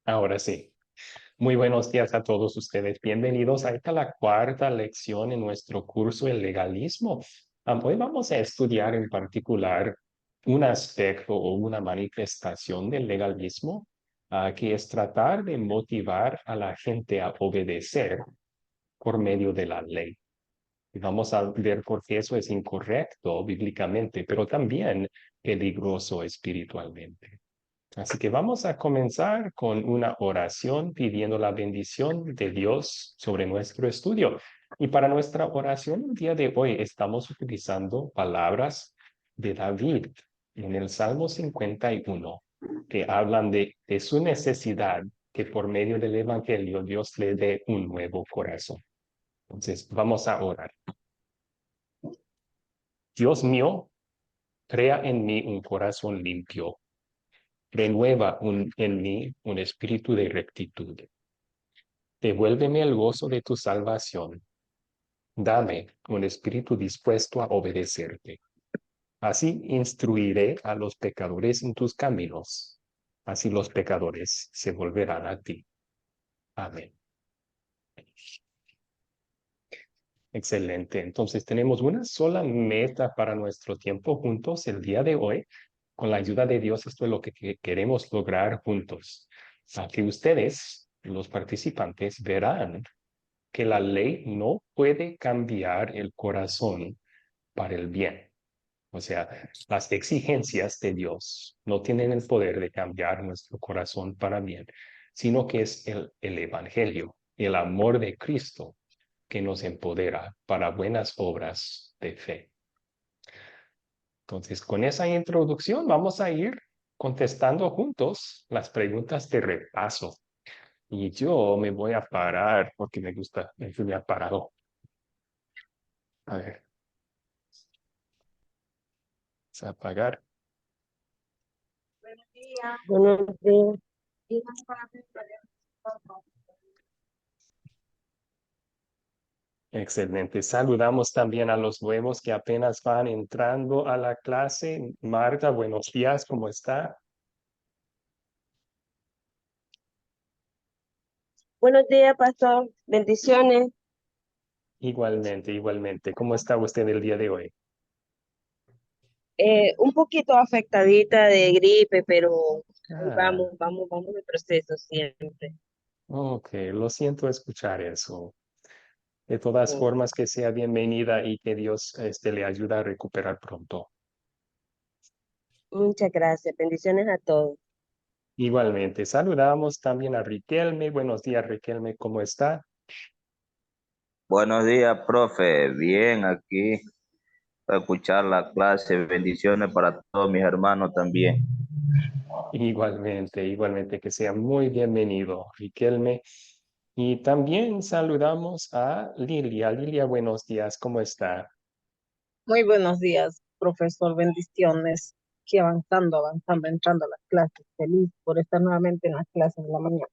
Ahora sí. Muy buenos días a todos ustedes. Bienvenidos a esta la cuarta lección en nuestro curso El legalismo. Hoy vamos a estudiar en particular un aspecto o una manifestación del legalismo, que es tratar de motivar a la gente a obedecer por medio de la ley. Y vamos a ver por qué eso es incorrecto bíblicamente, pero también peligroso espiritualmente. Así que vamos a comenzar con una oración pidiendo la bendición de Dios sobre nuestro estudio. Y para nuestra oración el día de hoy estamos utilizando palabras de David en el Salmo 51, que hablan de su necesidad que por medio del Evangelio Dios le dé un nuevo corazón. Entonces, vamos a orar. Dios mío, crea en mí un corazón limpio. Renueva en mí un espíritu de rectitud. Devuélveme el gozo de tu salvación. Dame un espíritu dispuesto a obedecerte. Así instruiré a los pecadores en tus caminos. Así los pecadores se volverán a ti. Amén. Excelente. Entonces tenemos una sola meta para nuestro tiempo juntos el día de hoy. Con la ayuda de Dios, esto es lo que queremos lograr juntos. A que ustedes, los participantes, verán que la ley no puede cambiar el corazón para el bien. O sea, las exigencias de Dios no tienen el poder de cambiar nuestro corazón para bien, sino que es el Evangelio, el amor de Cristo que nos empodera para buenas obras de fe. Entonces, con esa introducción vamos a ir contestando juntos las preguntas de repaso. Y yo me voy a parar porque me gusta, me ha parado. A ver, vamos a apagar. Buenos días. Excelente. Saludamos también a los nuevos que apenas van entrando a la clase. Marta, buenos días, ¿cómo está? Buenos días, pastor. Bendiciones. Igualmente, igualmente. ¿Cómo está usted el día de hoy? Un poquito afectadita de gripe, pero ahí Ah, vamos de proceso siempre. ok, lo siento escuchar eso. De todas formas, que sea bienvenida y que Dios le ayude a recuperar pronto. Muchas gracias. Bendiciones a todos. Igualmente, saludamos también a Riquelme. Buenos días, Riquelme, ¿cómo está? Buenos días, profe. Bien, aquí a escuchar la clase. Bendiciones para todos mis hermanos también. Igualmente, igualmente, que sea muy bienvenido, Riquelme. Y también saludamos a Lilia. Lilia, buenos días, ¿cómo está? Muy buenos días, profesor. Bendiciones. Aquí avanzando, entrando a las clases. Feliz por estar nuevamente en las clases de la mañana.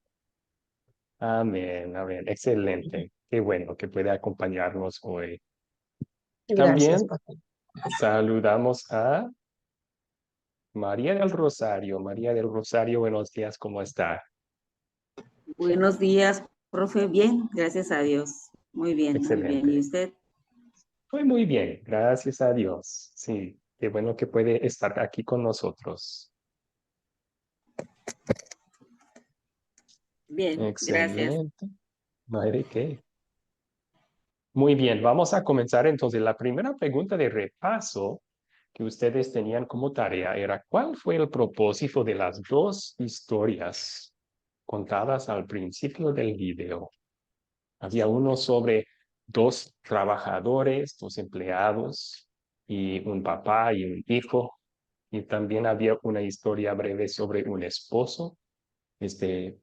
Amén, amén. Excelente. Qué bueno que puede acompañarnos hoy. Gracias, También pastor. saludamos a María del Rosario. María del Rosario, buenos días, ¿cómo está? Buenos días, profe. Bien, gracias a Dios. Muy bien, muy bien. ¿Y Excelente. usted? Fue muy bien, gracias a Dios. Sí, qué bueno que puede estar aquí con nosotros. Bien, gracias. Excelente. No hay de qué. Muy bien, vamos a comenzar entonces. La primera pregunta de repaso que ustedes tenían como tarea era, ¿cuál fue el propósito de las dos historias contadas al principio del video? Había uno sobre dos trabajadores, dos empleados y un papá y un hijo. Y también había una historia breve sobre un esposo,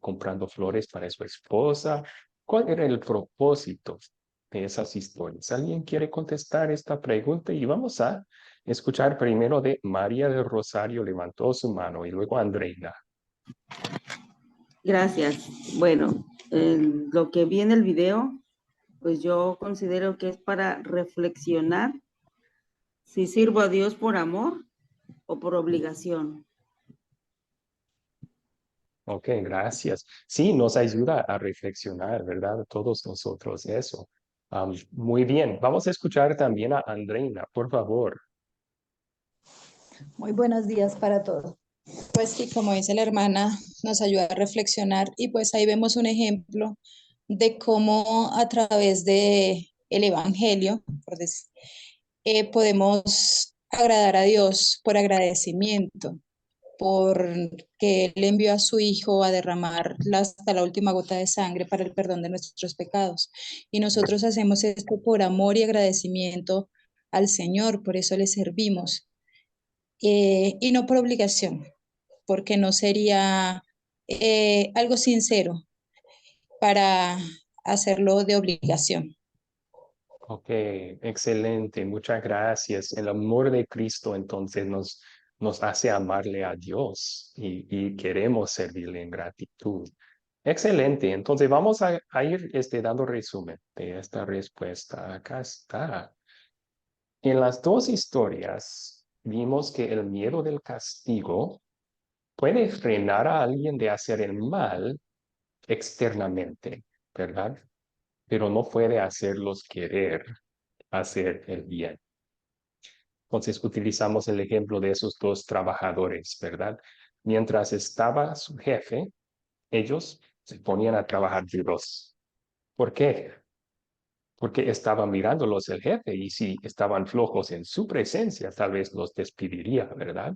comprando flores para su esposa. ¿Cuál era el propósito de esas historias? ¿Alguien quiere contestar esta pregunta? Y vamos a escuchar primero de María del Rosario, levantó su mano, y luego Andreina. Gracias. Bueno, lo que vi en el video, pues yo considero que es para reflexionar si sirvo a Dios por amor o por obligación. Ok, gracias. Sí, nos ayuda a reflexionar, ¿verdad? Todos nosotros eso. Muy bien, vamos a escuchar también a Andreina, por favor. Muy buenos días para todos. Pues sí, como dice la hermana, nos ayuda a reflexionar y pues ahí vemos un ejemplo de cómo a través de el evangelio, por decir, podemos agradar a Dios por agradecimiento, por que Él envió a su Hijo a derramar hasta la última gota de sangre para el perdón de nuestros pecados. Y nosotros hacemos esto por amor y agradecimiento al Señor, por eso le servimos y no por obligación, porque no sería algo sincero para hacerlo de obligación. Ok, excelente, muchas gracias. El amor de Cristo entonces nos hace amarle a Dios y queremos servirle en gratitud. Excelente, entonces vamos a ir dando resumen de esta respuesta. Acá está. En las dos historias vimos que el miedo del castigo puede frenar a alguien de hacer el mal externamente, ¿verdad? Pero no puede hacerlos querer hacer el bien. Entonces utilizamos el ejemplo de esos dos trabajadores, ¿verdad? Mientras estaba su jefe, ellos se ponían a trabajar duros. ¿Por qué? Porque estaba mirándolos el jefe y si estaban flojos en su presencia, tal vez los despediría, ¿verdad?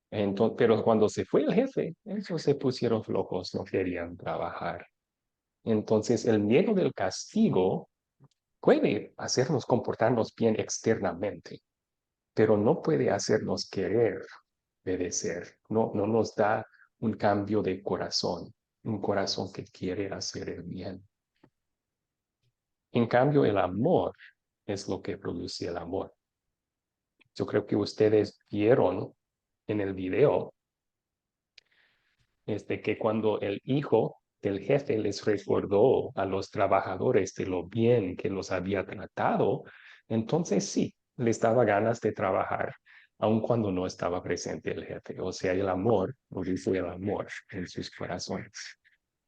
Entonces, pero cuando se fue el jefe, ellos se pusieron flojos, no querían trabajar. Entonces, el miedo del castigo puede hacernos comportarnos bien externamente, pero no puede hacernos querer obedecer. No, no nos da un cambio de corazón, un corazón que quiere hacer el bien. En cambio, el amor es lo que produce el amor. Yo creo que ustedes vieron en el video que cuando el hijo del jefe les recordó a los trabajadores de lo bien que los había tratado, entonces sí, les daba ganas de trabajar, aun cuando no estaba presente el jefe. O sea, el amor, produce el amor en sus corazones.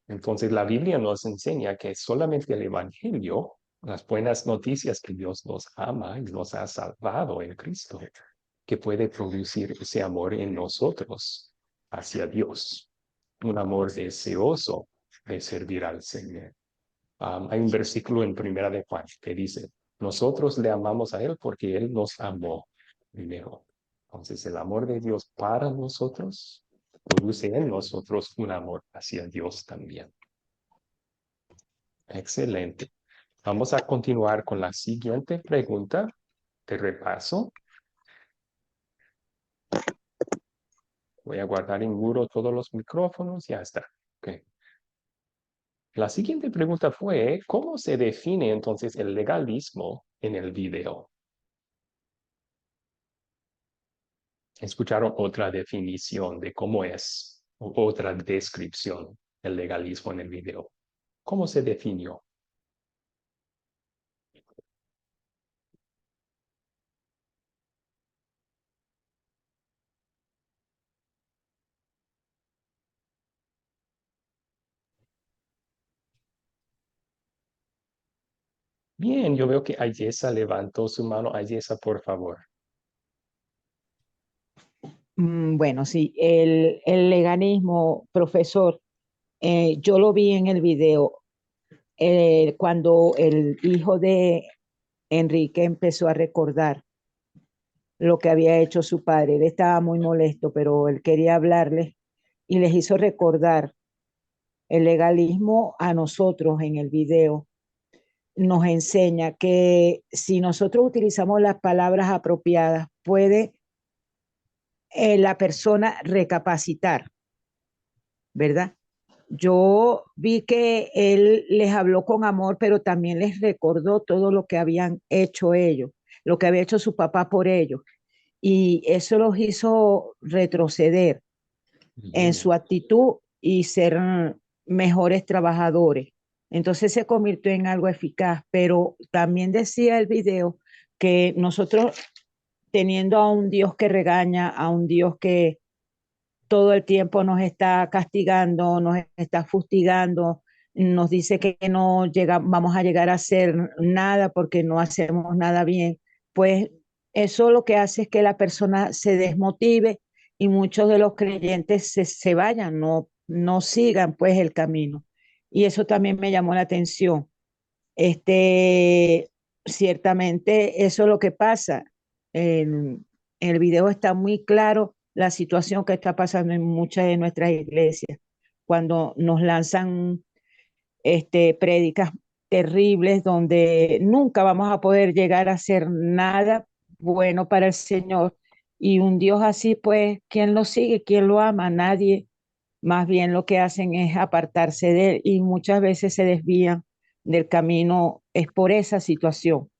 Entonces la Biblia nos enseña que solamente el Evangelio, las buenas noticias que Dios nos ama y nos ha salvado en Cristo, que puede producir ese amor en nosotros hacia Dios, un amor deseoso de servir al Señor. Hay un versículo en Primera de Juan que dice, nosotros le amamos a Él porque Él nos amó primero. Entonces el amor de Dios para nosotros produce en nosotros un amor hacia Dios también. Excelente. Vamos a continuar con la siguiente pregunta de repaso. Voy a guardar en muro todos los micrófonos. Ya está. Okay. La siguiente pregunta fue, ¿cómo se define entonces el legalismo en el video? Escucharon otra definición de cómo es, o otra descripción del legalismo en el video. ¿Cómo se definió? Bien, yo veo que Ayesa levantó su mano. Ayesa, por favor. Bueno, sí, el leganismo, profesor, yo lo vi en el video cuando el hijo de Enrique empezó a recordar lo que había hecho su padre. Él estaba muy molesto, pero él quería hablarles y les hizo recordar el legalismo a nosotros en el video. Nos enseña que si nosotros utilizamos las palabras apropiadas, puede la persona recapacitar, ¿verdad? Yo vi que él les habló con amor, pero también les recordó todo lo que habían hecho ellos, lo que había hecho su papá por ellos. Y eso los hizo retroceder en su actitud y ser mejores trabajadores. Entonces se convirtió en algo eficaz, pero también decía el video que nosotros teniendo a un Dios que regaña, a un Dios que todo el tiempo nos está castigando, nos está fustigando, nos dice que no vamos a llegar a hacer nada porque no hacemos nada bien, pues eso lo que hace es que la persona se desmotive y muchos de los creyentes se vayan, no sigan pues el camino. Y eso también me llamó la atención. Ciertamente eso es lo que pasa. En el video está muy claro la situación que está pasando en muchas de nuestras iglesias, cuando nos lanzan prédicas terribles donde nunca vamos a poder llegar a hacer nada bueno para el Señor. Y un Dios así, pues, ¿quién lo sigue? ¿Quién lo ama? Nadie. Más bien lo que hacen es apartarse de él y muchas veces se desvían del camino, es por esa situación.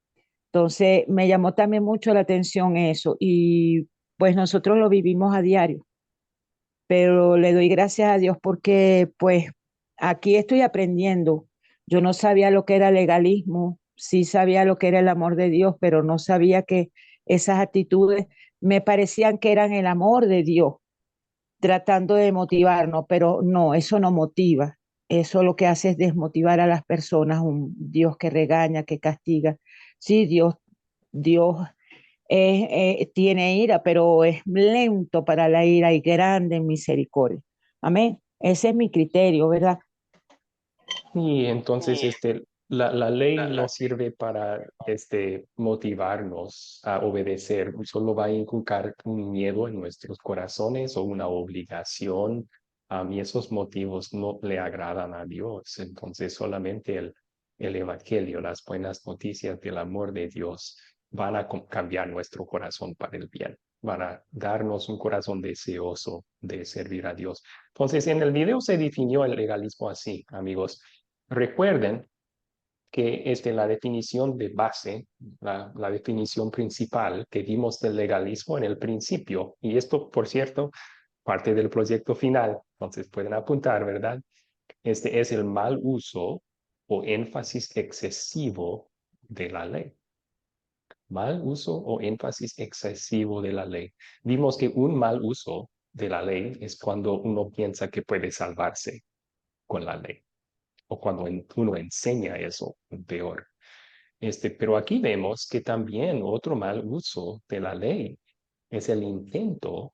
Entonces, me llamó también mucho la atención eso y pues nosotros lo vivimos a diario, pero le doy gracias a Dios porque pues aquí estoy aprendiendo. Yo no sabía lo que era legalismo, sí sabía lo que era el amor de Dios, pero no sabía que esas actitudes me parecían que eran el amor de Dios tratando de motivarnos, pero no, eso no motiva. Eso lo que hace es desmotivar a las personas, un Dios que regaña, que castiga. Sí, Dios tiene ira, pero es lento para la ira y grande en misericordia. Amén. Ese es mi criterio, ¿verdad? Y entonces la ley no sirve para motivarnos a obedecer, solo va a inculcar un miedo en nuestros corazones o una obligación, y esos motivos no le agradan a Dios. Entonces solamente el Evangelio, las buenas noticias del amor de Dios van a cambiar nuestro corazón para el bien, van a darnos un corazón deseoso de servir a Dios. Entonces, en el video se definió el legalismo así, amigos. Recuerden que la definición de base, la definición principal que dimos del legalismo en el principio, y esto, por cierto, parte del proyecto final, entonces pueden apuntar, ¿verdad? Este es el mal uso o énfasis excesivo de la ley. Mal uso o énfasis excesivo de la ley. Vimos que un mal uso de la ley es cuando uno piensa que puede salvarse con la ley o cuando uno enseña eso, peor. Pero aquí vemos que también otro mal uso de la ley es el intento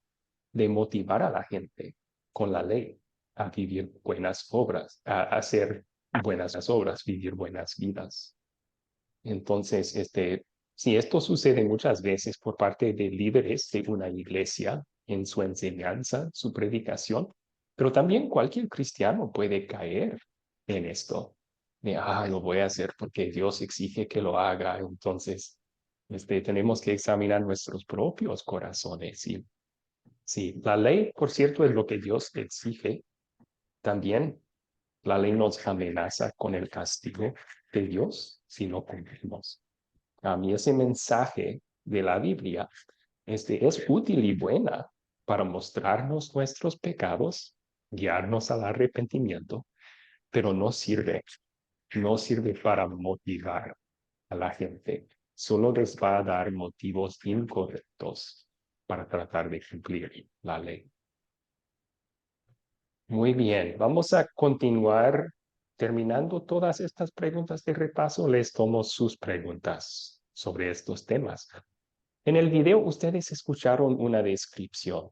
de motivar a la gente con la ley a vivir buenas obras, a hacer buenas obras, vivir buenas vidas. Entonces, si esto sucede muchas veces por parte de líderes de una iglesia en su enseñanza, su predicación, pero también cualquier cristiano puede caer en esto de, lo voy a hacer porque Dios exige que lo haga. Entonces, tenemos que examinar nuestros propios corazones. Y sí, la ley, por cierto, es lo que Dios exige. También la ley nos amenaza con el castigo de Dios si no cumplimos. A mí ese mensaje de la Biblia es útil y buena para mostrarnos nuestros pecados, guiarnos al arrepentimiento, pero no sirve para motivar a la gente. Solo les va a dar motivos incorrectos para tratar de cumplir la ley. Muy bien, vamos a continuar terminando todas estas preguntas de repaso. Les tomo sus preguntas sobre estos temas. En el video ustedes escucharon una descripción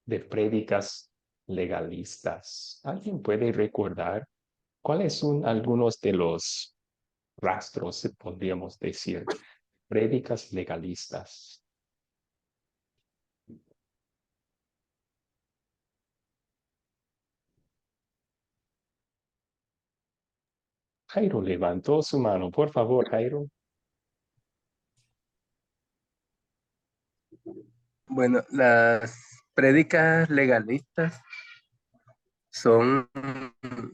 de prédicas legalistas. ¿Alguien puede recordar cuáles son algunos de los rastros, podríamos decir, prédicas legalistas? Jairo levantó su mano. Por favor, Jairo. Bueno, las prédicas legalistas son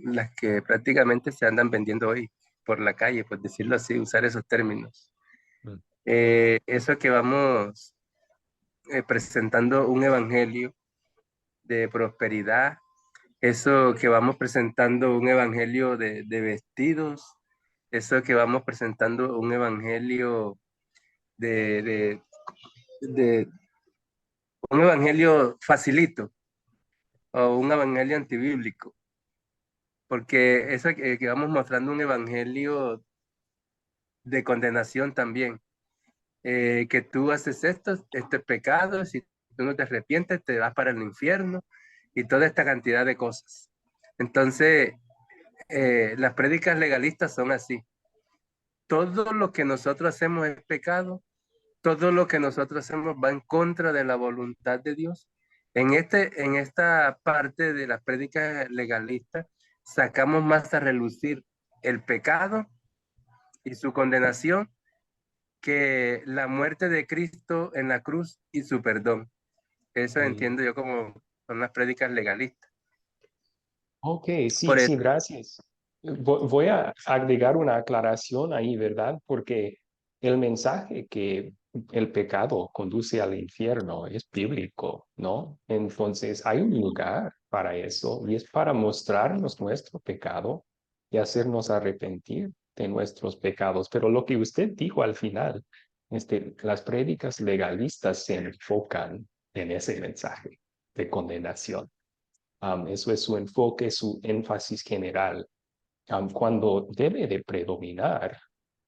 las que prácticamente se andan vendiendo hoy por la calle, por decirlo así, usar esos términos. Eso que vamos presentando un evangelio de prosperidad, eso que vamos presentando un evangelio de vestidos, eso que vamos presentando un evangelio de un evangelio facilito, o un evangelio antibíblico, porque eso que vamos mostrando un evangelio de condenación también, que tú haces esto, este pecado, si tú no te arrepientes, te vas para el infierno y toda esta cantidad de cosas. Entonces, las prédicas legalistas son así. Todo lo que nosotros hacemos es pecado, todo lo que nosotros hacemos va en contra de la voluntad de Dios. En esta parte de la prédica legalista, sacamos más a relucir el pecado y su condenación que la muerte de Cristo en la cruz y su perdón. Eso entiendo yo como son las prédicas legalistas. Ok, sí, Por sí, eso, gracias. Voy a agregar una aclaración ahí, ¿verdad? Porque el mensaje que el pecado conduce al infierno es bíblico, ¿no? Entonces hay un lugar para eso y es para mostrarnos nuestro pecado y hacernos arrepentir de nuestros pecados. Pero lo que usted dijo al final, las prédicas legalistas se enfocan en ese mensaje de condenación. Eso es su enfoque, su énfasis general, cuando debe de predominar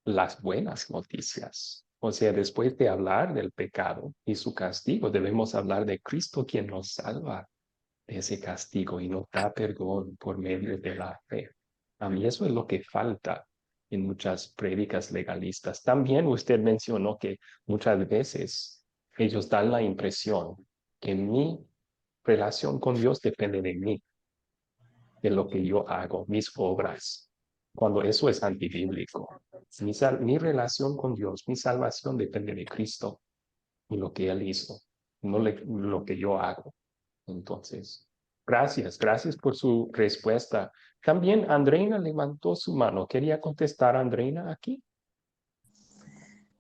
las buenas noticias. O sea, después de hablar del pecado y su castigo, debemos hablar de Cristo quien nos salva de ese castigo y nos da perdón por medio de la fe. A mí eso es lo que falta en muchas prédicas legalistas. También usted mencionó que muchas veces ellos dan la impresión que mi relación con Dios depende de mí, de lo que yo hago, mis obras, cuando eso es antibíblico. Mi relación con Dios, mi salvación depende de Cristo y lo que Él hizo, no lo que yo hago. Entonces, gracias por su respuesta. También Andreina levantó su mano. ¿Quería contestar Andreina aquí?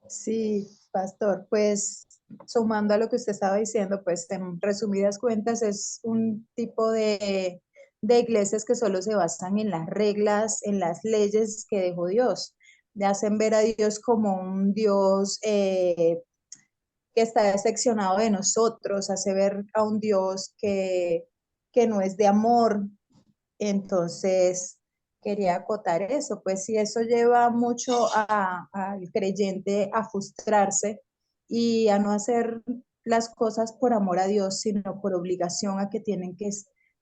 Sí, pastor, pues sumando a lo que usted estaba diciendo, pues en resumidas cuentas es un tipo de iglesias que solo se basan en las reglas, en las leyes que dejó Dios. Le hacen ver a Dios como un Dios que está decepcionado de nosotros, hace ver a un Dios que no es de amor. Entonces, quería acotar eso, pues si eso lleva mucho al creyente a frustrarse y a no hacer las cosas por amor a Dios, sino por obligación, a que tienen que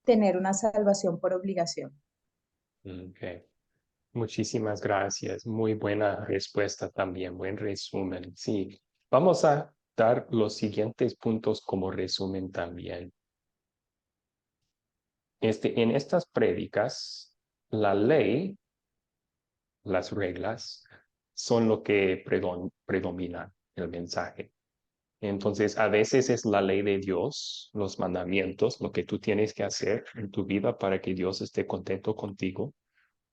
tener una salvación por obligación. Ok. Muchísimas gracias. Muy buena respuesta también. Buen resumen. Sí. Vamos a dar los siguientes puntos como resumen también. En estas prédicas, la ley, las reglas, son lo que predomina el mensaje. Entonces, a veces es la ley de Dios, los mandamientos, lo que tú tienes que hacer en tu vida para que Dios esté contento contigo.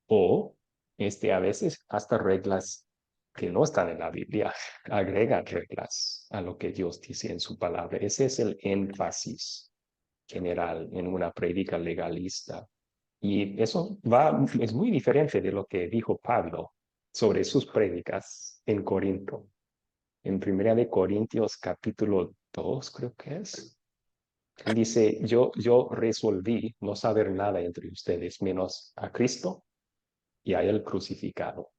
O a veces hasta reglas que no están en la Biblia, agregan reglas a lo que Dios dice en su palabra. Ese es el énfasis general en una prédica legalista. Y eso es muy diferente de lo que dijo Pablo sobre sus prédicas en Corinto. En Primera de Corintios capítulo 2, creo que es. Él dice, yo resolví no saber nada entre ustedes menos a Cristo y a él crucificado.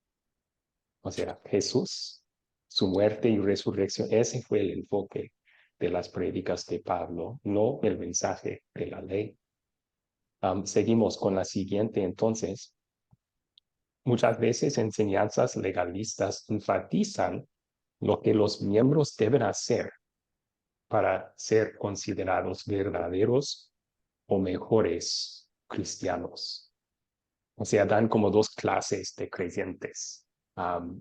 O sea, Jesús, su muerte y resurrección, ese fue el enfoque de las prédicas de Pablo, no el mensaje de la ley. Seguimos con la siguiente entonces. Muchas veces enseñanzas legalistas enfatizan lo que los miembros deben hacer para ser considerados verdaderos o mejores cristianos. O sea, dan como dos clases de creyentes,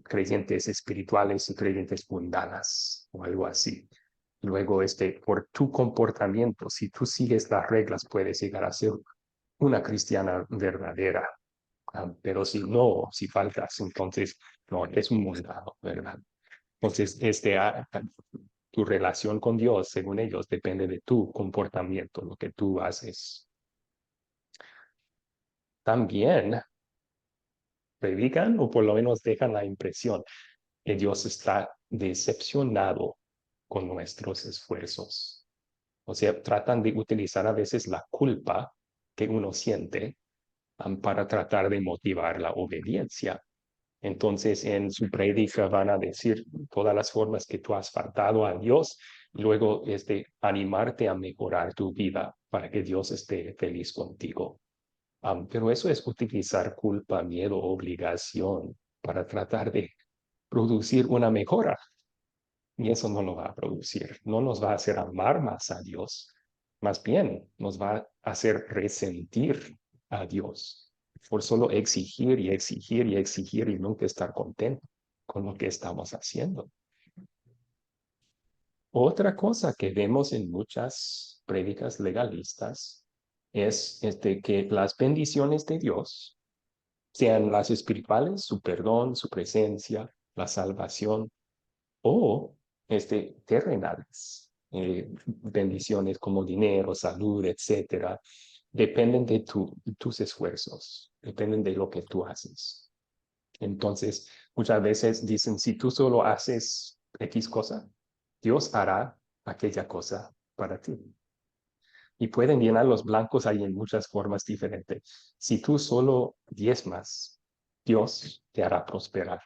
creyentes espirituales y creyentes mundanas o algo así. Luego, por tu comportamiento, si tú sigues las reglas, puedes llegar a ser una cristiana verdadera. Pero si no, si faltas, entonces no, es un mundano, ¿verdad? Entonces, tu relación con Dios, según ellos, depende de tu comportamiento, lo que tú haces. También predican o por lo menos dejan la impresión que Dios está decepcionado con nuestros esfuerzos. O sea, tratan de utilizar a veces la culpa que uno siente para tratar de motivar la obediencia. Entonces, en su prédica van a decir todas las formas que tú has faltado a Dios, y luego animarte a mejorar tu vida para que Dios esté feliz contigo. Pero eso es utilizar culpa, miedo, obligación para tratar de producir una mejora. Y eso no lo va a producir. No nos va a hacer amar más a Dios. Más bien, nos va a hacer resentir a Dios por solo exigir y exigir y exigir y nunca estar contento con lo que estamos haciendo. Otra cosa que vemos en muchas prédicas legalistas es que las bendiciones de Dios, sean las espirituales, su perdón, su presencia, la salvación, o terrenales, bendiciones como dinero, salud, etcétera, dependen de tus esfuerzos, dependen de lo que tú haces. Entonces, muchas veces dicen, si tú solo haces X cosa, Dios hará aquella cosa para ti. Y pueden llenar los blancos ahí en muchas formas diferentes. Si tú solo diezmas, Dios te hará prosperar.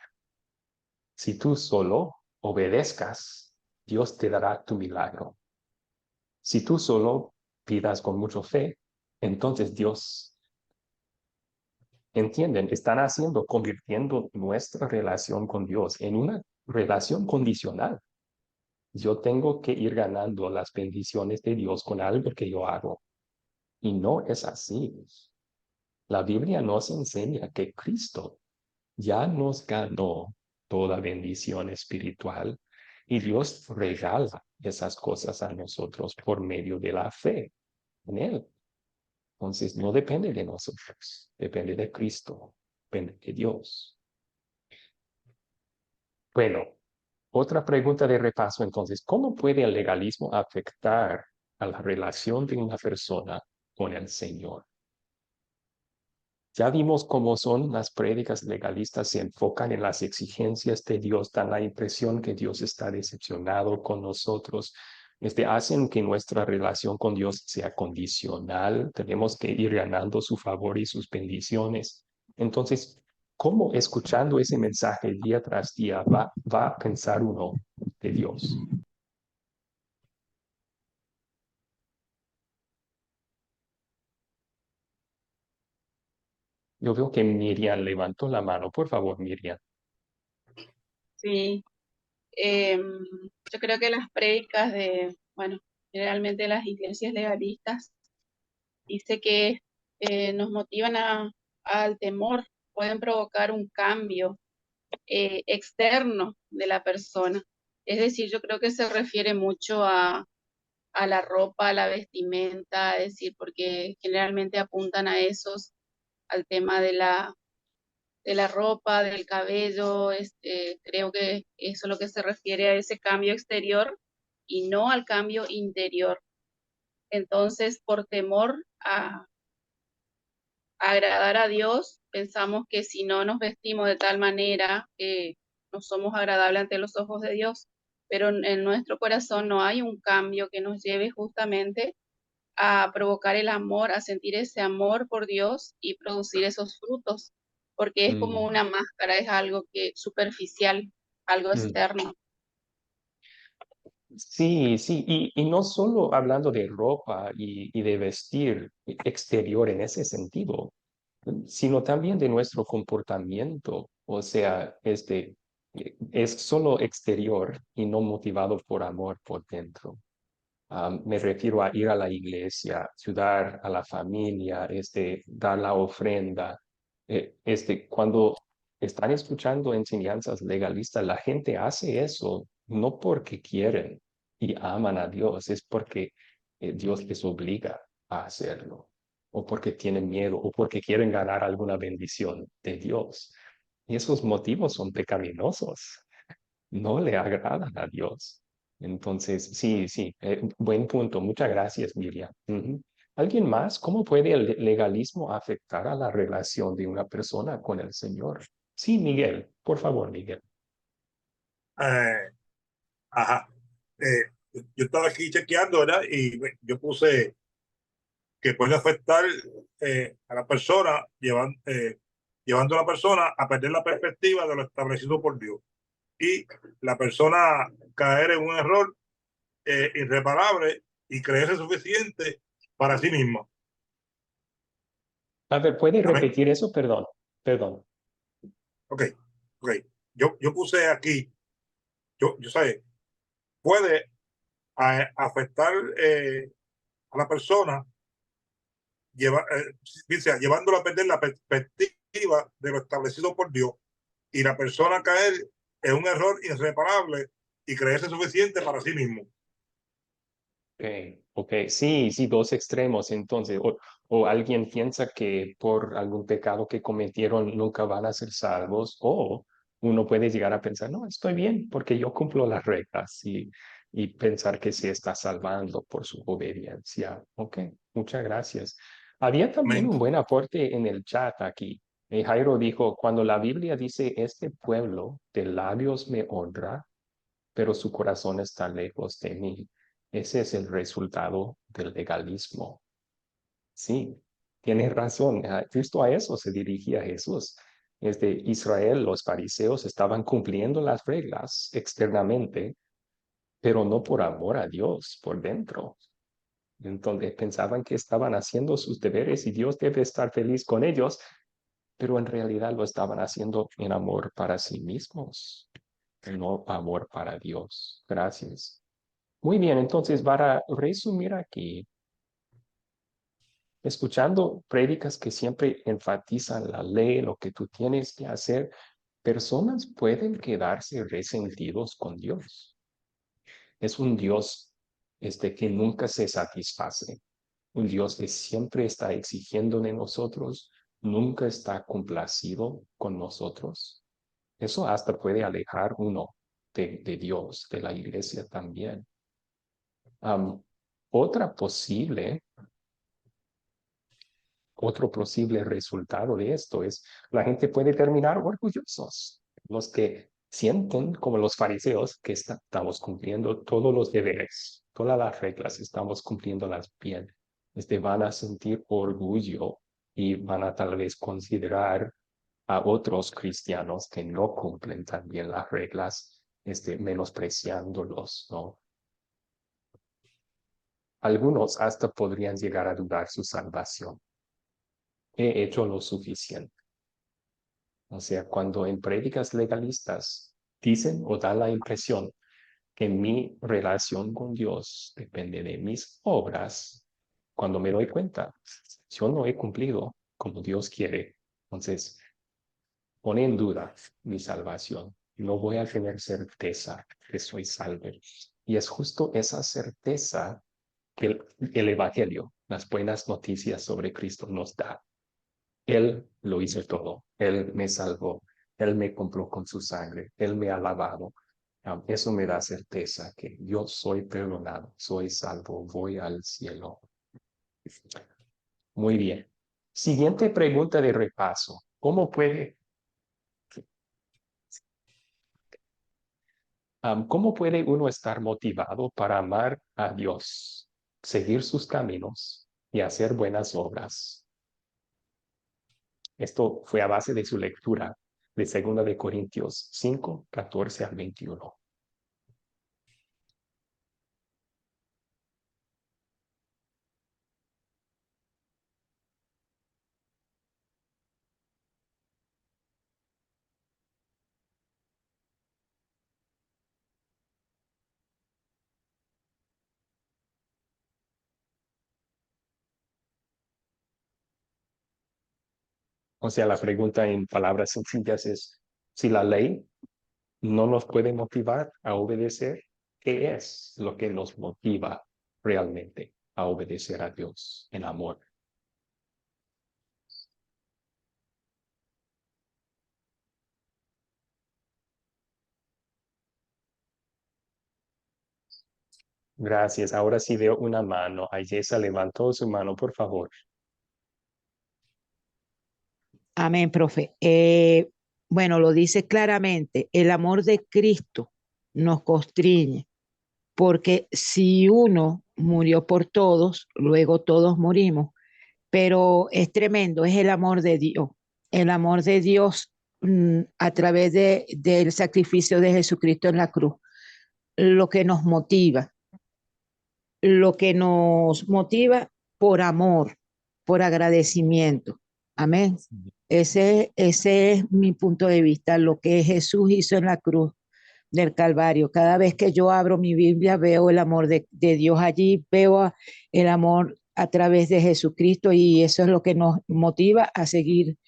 Si tú solo obedezcas, Dios te dará tu milagro. Si tú solo pidas con mucha fe, entonces Dios, entienden, están convirtiendo nuestra relación con Dios en una relación condicional. Yo tengo que ir ganando las bendiciones de Dios con algo que yo hago. Y no es así. La Biblia nos enseña que Cristo ya nos ganó toda bendición espiritual y Dios regala esas cosas a nosotros por medio de la fe en Él. Entonces, no depende de nosotros, depende de Cristo, depende de Dios. Bueno, otra pregunta de repaso entonces, ¿cómo puede el legalismo afectar a la relación de una persona con el Señor? Ya vimos cómo son las prédicas legalistas, se enfocan en las exigencias de Dios, dan la impresión que Dios está decepcionado con nosotros, hacen que nuestra relación con Dios sea condicional, tenemos que ir ganando su favor y sus bendiciones. Entonces, ¿cómo escuchando ese mensaje día tras día va a pensar uno de Dios? Yo veo que Miriam levantó la mano. Por favor, Miriam. Sí, yo creo que las prédicas bueno, generalmente las iglesias legalistas, dice que nos motivan al temor, pueden provocar un cambio externo de la persona. Es decir, yo creo que se refiere mucho a la ropa, a la vestimenta, es decir, porque generalmente apuntan a esos, al tema de la ropa, del cabello, creo que eso es lo que se refiere a ese cambio exterior y no al cambio interior. Entonces, por temor a agradar a Dios, pensamos que si no nos vestimos de tal manera, no somos agradables ante los ojos de Dios, pero en nuestro corazón no hay un cambio que nos lleve justamente a provocar el amor, a sentir ese amor por Dios y producir esos frutos, porque es como una máscara, es algo que superficial, algo externo. Sí, sí, y no solo hablando de ropa y de vestir exterior en ese sentido, sino también de nuestro comportamiento. O sea, es solo exterior y no motivado por amor por dentro. Me refiero a ir a la iglesia, ayudar a la familia, dar la ofrenda. Cuando están escuchando enseñanzas legalistas, la gente hace eso no porque quieren y aman a Dios, es porque Dios les obliga a hacerlo, o porque tienen miedo, o porque quieren ganar alguna bendición de Dios. Y esos motivos son pecaminosos, no le agradan a Dios. Entonces, sí, sí, buen punto. Muchas gracias, Miriam. ¿Alguien más? ¿Cómo puede el legalismo afectar a la relación de una persona con el Señor? Sí, Miguel, por favor, Miguel. Ajá. yo estaba aquí chequeando, ¿verdad? Y yo puse que puede afectar a la persona, llevando a la persona a perder la perspectiva de lo establecido por Dios. Y la persona caer en un error irreparable y creerse suficiente para sí misma. A ver, ¿puede Amén. repetir eso? Perdón, perdón. Ok, ok. Yo puse aquí, yo sé, puede afectar a la persona llevándola a perder la perspectiva de lo establecido por Dios y la persona caer en un error irreparable y creerse suficiente para sí mismo. Ok, sí, sí, dos extremos. Entonces, o alguien piensa que por algún pecado que cometieron nunca van a ser salvos, o uno puede llegar a pensar, no, estoy bien porque yo cumplo las reglas y pensar que se está salvando por su obediencia. Ok, muchas gracias. Había también Amén. un buen aporte en el chat aquí. Jairo dijo, cuando la Biblia dice, este pueblo de labios me honra, pero su corazón está lejos de mí. Ese es el resultado del legalismo. Sí, tienes razón. Justo a eso se dirigía Jesús. Desde Israel, los fariseos estaban cumpliendo las reglas externamente, pero no por amor a Dios por dentro. Entonces pensaban que estaban haciendo sus deberes y Dios debe estar feliz con ellos, pero en realidad lo estaban haciendo en amor para sí mismos, no amor para Dios. Gracias. Muy bien, entonces para resumir aquí, escuchando prédicas que siempre enfatizan la ley, lo que tú tienes que hacer, personas pueden quedarse resentidos con Dios. Es un Dios que nunca se satisface, un Dios que siempre está exigiendo de nosotros, nunca está complacido con nosotros. Eso hasta puede alejar uno de Dios, de la iglesia también. Otra posible Otro posible resultado de esto es la gente puede terminar orgullosos. Los que sienten, como los fariseos, que estamos cumpliendo todos los deberes, todas las reglas, estamos cumpliéndolas bien. Van a sentir orgullo y van a tal vez considerar a otros cristianos que no cumplen también las reglas, menospreciándolos, ¿no? Algunos hasta podrían llegar a dudar su salvación. He hecho lo suficiente. O sea, cuando en prédicas legalistas dicen o dan la impresión que mi relación con Dios depende de mis obras, cuando me doy cuenta, yo no he cumplido como Dios quiere, entonces pone en duda mi salvación. No voy a tener certeza que soy salvo. Y es justo esa certeza que el Evangelio, las buenas noticias sobre Cristo nos da. Él lo hizo todo. Él me salvó. Él me compró con su sangre. Él me ha lavado. Eso me da certeza que yo soy perdonado, soy salvo, voy al cielo. Muy bien. Siguiente pregunta de repaso. ¿Cómo puede uno estar motivado para amar a Dios, seguir sus caminos y hacer buenas obras? Esto fue a base de su lectura de 2 de Corintios 5, 14 al 21. O sea, la pregunta en palabras sencillas es, si la ley no nos puede motivar a obedecer, ¿qué es lo que nos motiva realmente a obedecer a Dios en amor? Gracias. Ahora sí veo una mano. Ayesa levantó su mano, por favor. Amén, profe. Bueno, lo dice claramente, el amor de Cristo nos constriñe porque si uno murió por todos, luego todos morimos, pero es tremendo, es el amor de Dios a través del sacrificio de Jesucristo en la cruz, lo que nos motiva, lo que nos motiva por amor, por agradecimiento. Amén. Ese es mi punto de vista, lo que Jesús hizo en la cruz del Calvario. Cada vez que yo abro mi Biblia, veo el amor de Dios allí, el amor a través de Jesucristo y eso es lo que nos motiva a seguir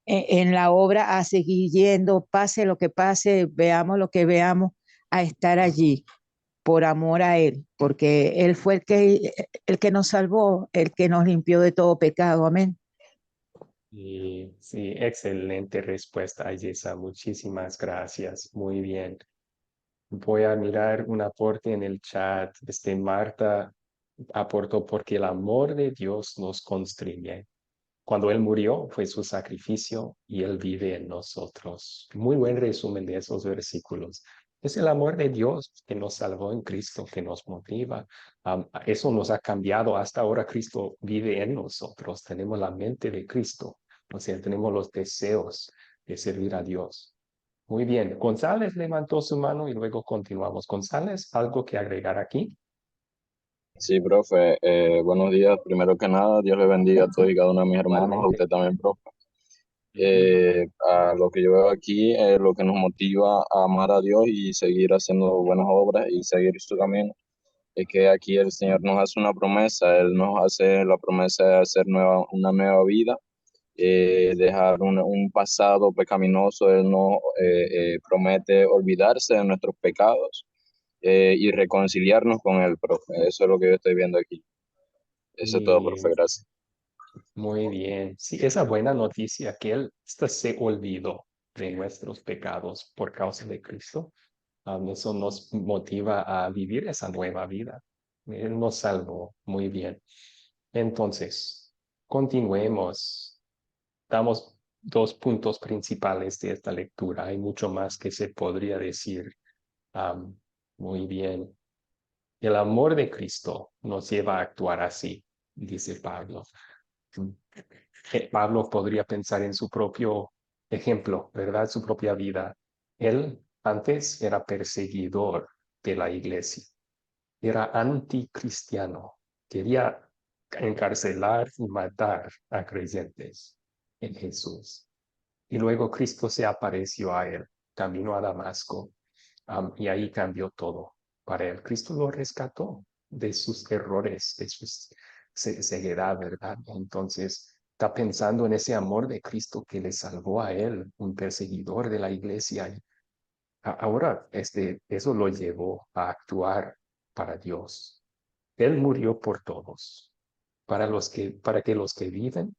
en la obra, a seguir yendo, pase lo que pase, veamos lo que veamos, a estar allí por amor a Él, porque Él fue el que nos salvó, el que nos limpió de todo pecado. Amén. Y sí, excelente respuesta, Ayesa. Muchísimas gracias. Muy bien. Voy a mirar un aporte en el chat. Marta aportó porque el amor de Dios nos constriñe. Cuando Él murió fue su sacrificio y Él vive en nosotros. Muy buen resumen de esos versículos. Es el amor de Dios que nos salvó en Cristo, que nos motiva. Eso nos ha cambiado. Hasta ahora Cristo vive en nosotros. Tenemos la mente de Cristo. O sea, tenemos los deseos de servir a Dios. Muy bien. González levantó su mano y luego continuamos. González, ¿algo que agregar aquí? Sí, profe, buenos días. Primero que nada, Dios le bendiga a todos y cada uno de mis hermanos, a usted también, profe. A lo que yo veo aquí, lo que nos motiva a amar a Dios y seguir haciendo buenas obras y seguir su camino, es que aquí el Señor nos hace una promesa, Él nos hace la promesa de hacer una nueva vida, dejar un pasado pecaminoso, Él nos promete olvidarse de nuestros pecados y reconciliarnos con Él, profe. Eso es lo que yo estoy viendo aquí. Eso es todo, profe. Y Gracias. muy bien. Sí, esa buena noticia que Él se olvidó de nuestros pecados por causa de Cristo. Eso nos motiva a vivir esa nueva vida. Él nos salvó. Muy bien. Entonces, continuemos. Damos dos puntos principales de esta lectura. Hay mucho más que se podría decir. Am, muy bien. El amor de Cristo nos lleva a actuar así, dice Pablo. Pablo podría pensar en su propio ejemplo, ¿verdad? Su propia vida. Él antes era perseguidor de la iglesia, era anticristiano, quería encarcelar y matar a creyentes en Jesús. Y luego Cristo se apareció a él, camino a Damasco, y ahí cambió todo para él. Cristo lo rescató de sus errores, de su ceguedad, ¿verdad? Entonces, está pensando en ese amor de Cristo que le salvó a él, un perseguidor de la iglesia. Y ahora, eso lo llevó a actuar para Dios. Él murió por todos, para que los que viven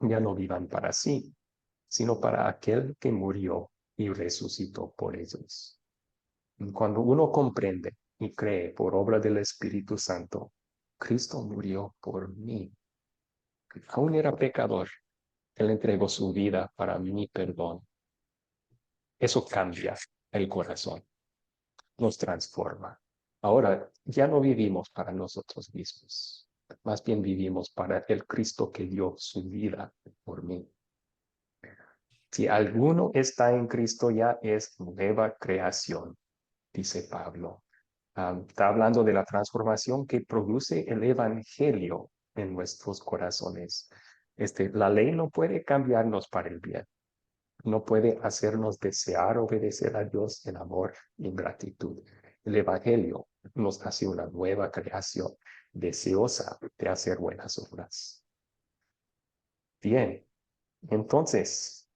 ya no vivan para sí, sino para aquel que murió y resucitó por ellos. Cuando uno comprende y cree por obra del Espíritu Santo, Cristo murió por mí. Aún era pecador. Él entregó su vida para mi perdón. Eso cambia el corazón, nos transforma. Ahora ya no vivimos para nosotros mismos, más bien vivimos para el Cristo que dio su vida por mí. Si alguno está en Cristo, ya es nueva creación, dice Pablo. Está hablando de la transformación que produce el Evangelio en nuestros corazones. La ley no puede cambiarnos para el bien, no puede hacernos desear obedecer a Dios en amor y gratitud. El Evangelio nos hace una nueva creación, deseosa de hacer buenas obras. Bien, entonces,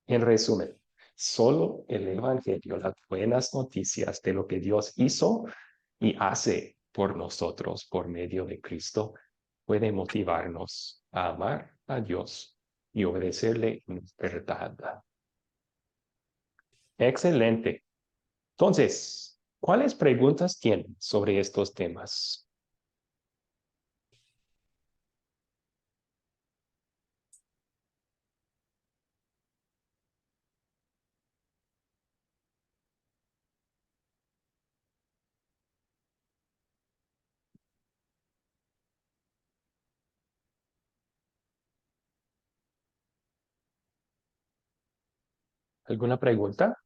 en resumen, solo el Evangelio, las buenas noticias de lo que Dios hizo y hace por nosotros por medio de Cristo, puede motivarnos a amar a Dios y obedecerle en verdad. Excelente. Entonces, ¿cuáles preguntas tienen sobre estos temas? ¿Alguna pregunta?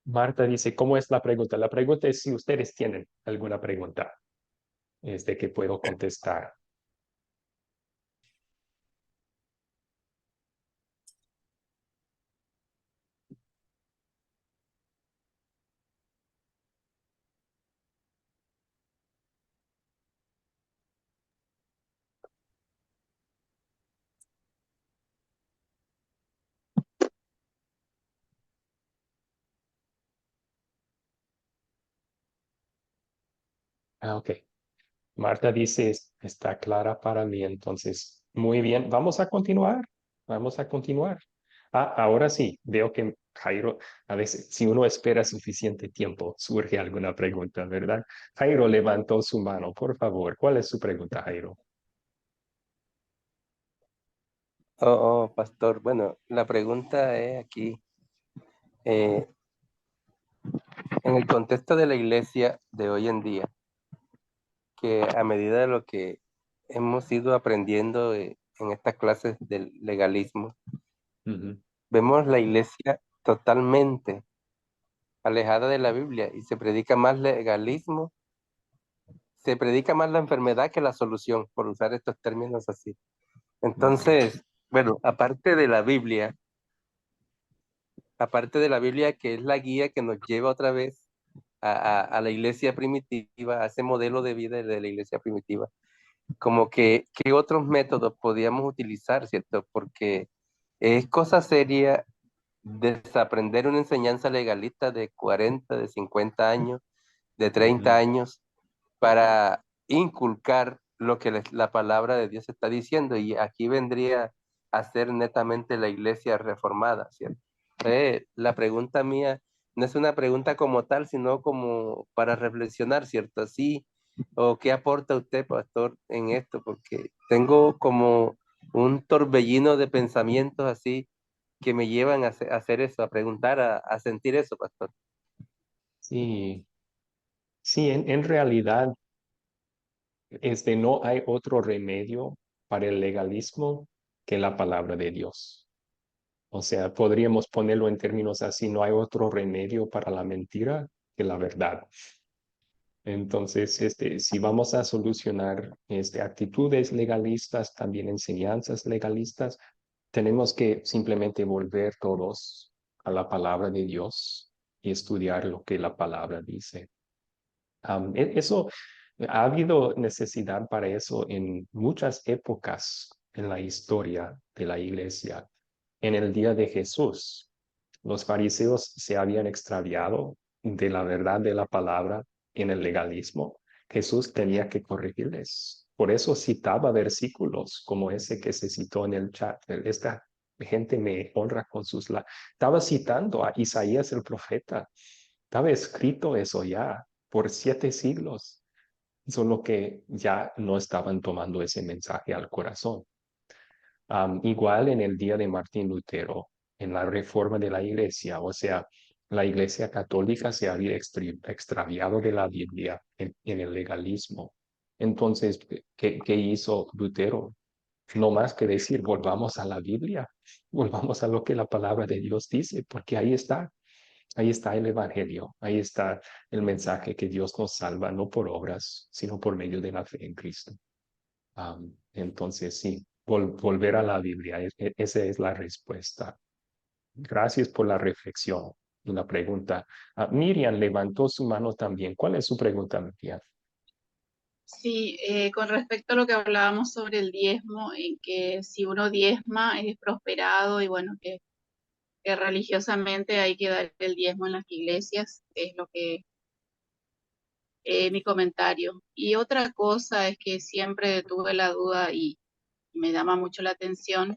Marta dice, ¿cómo es la pregunta? La pregunta es si ustedes tienen alguna pregunta, que puedo contestar. Ok. Marta dice, está clara para mí, entonces, muy bien, vamos a continuar, vamos a continuar. Ahora sí, veo que Jairo, a veces, si uno espera suficiente tiempo, surge alguna pregunta, ¿verdad? Jairo levantó su mano, por favor, ¿cuál es su pregunta, Jairo? Pastor, bueno, la pregunta es aquí, en el contexto de la iglesia de hoy en día, que a medida de lo que hemos ido aprendiendo en estas clases del legalismo, vemos la iglesia totalmente alejada de la Biblia y se predica más legalismo, se predica más la enfermedad que la solución, por usar estos términos así. Entonces, bueno, aparte de la Biblia que es la guía que nos lleva otra vez a la iglesia primitiva, a ese modelo de vida de la iglesia primitiva, como que qué otros métodos podíamos utilizar, ¿cierto? Porque es cosa seria desaprender una enseñanza legalista de 40, de 50 años, de 30 años, para inculcar lo que la palabra de Dios está diciendo. Y aquí vendría a ser netamente la iglesia reformada, ¿cierto? La pregunta mía no es una pregunta como tal, sino como para reflexionar, ¿cierto? Así, o qué aporta usted, pastor, en esto, porque tengo como un torbellino de pensamientos así que me llevan a hacer eso, a preguntar, a sentir eso, pastor. Sí, sí, en realidad, no hay otro remedio para el legalismo que la palabra de Dios. O sea, podríamos ponerlo en términos así, no hay otro remedio para la mentira que la verdad. Entonces, si vamos a solucionar actitudes legalistas, también enseñanzas legalistas, tenemos que simplemente volver todos a la palabra de Dios y estudiar lo que la palabra dice. Eso, ha habido necesidad para eso en muchas épocas en la historia de la iglesia. En el día de Jesús, los fariseos se habían extraviado de la verdad de la palabra en el legalismo. Jesús tenía que corregirles. Por eso citaba versículos como ese que se citó en el chat. Esta gente me honra con sus... Estaba citando a Isaías el profeta. Estaba escrito eso ya por 7 siglos, solo que ya no estaban tomando ese mensaje al corazón. Igual en el día de Martín Lutero, en la reforma de la iglesia, o sea, la iglesia católica se había extraviado de la Biblia en el legalismo. Entonces, ¿qué hizo Lutero? No más que decir, volvamos a la Biblia, volvamos a lo que la palabra de Dios dice, porque ahí está el Evangelio, ahí está el mensaje que Dios nos salva, no por obras, sino por medio de la fe en Cristo. Entonces, sí, volver a la Biblia, esa es la respuesta. Gracias por la reflexión y la pregunta. Miriam levantó su mano también. ¿Cuál es su pregunta, Miriam? Sí, con respecto a lo que hablábamos sobre el diezmo, en que si uno diezma es prosperado y bueno, que religiosamente hay que dar el diezmo en las iglesias, es lo que mi comentario. Y otra cosa es que siempre tuve la duda y me llama mucho la atención,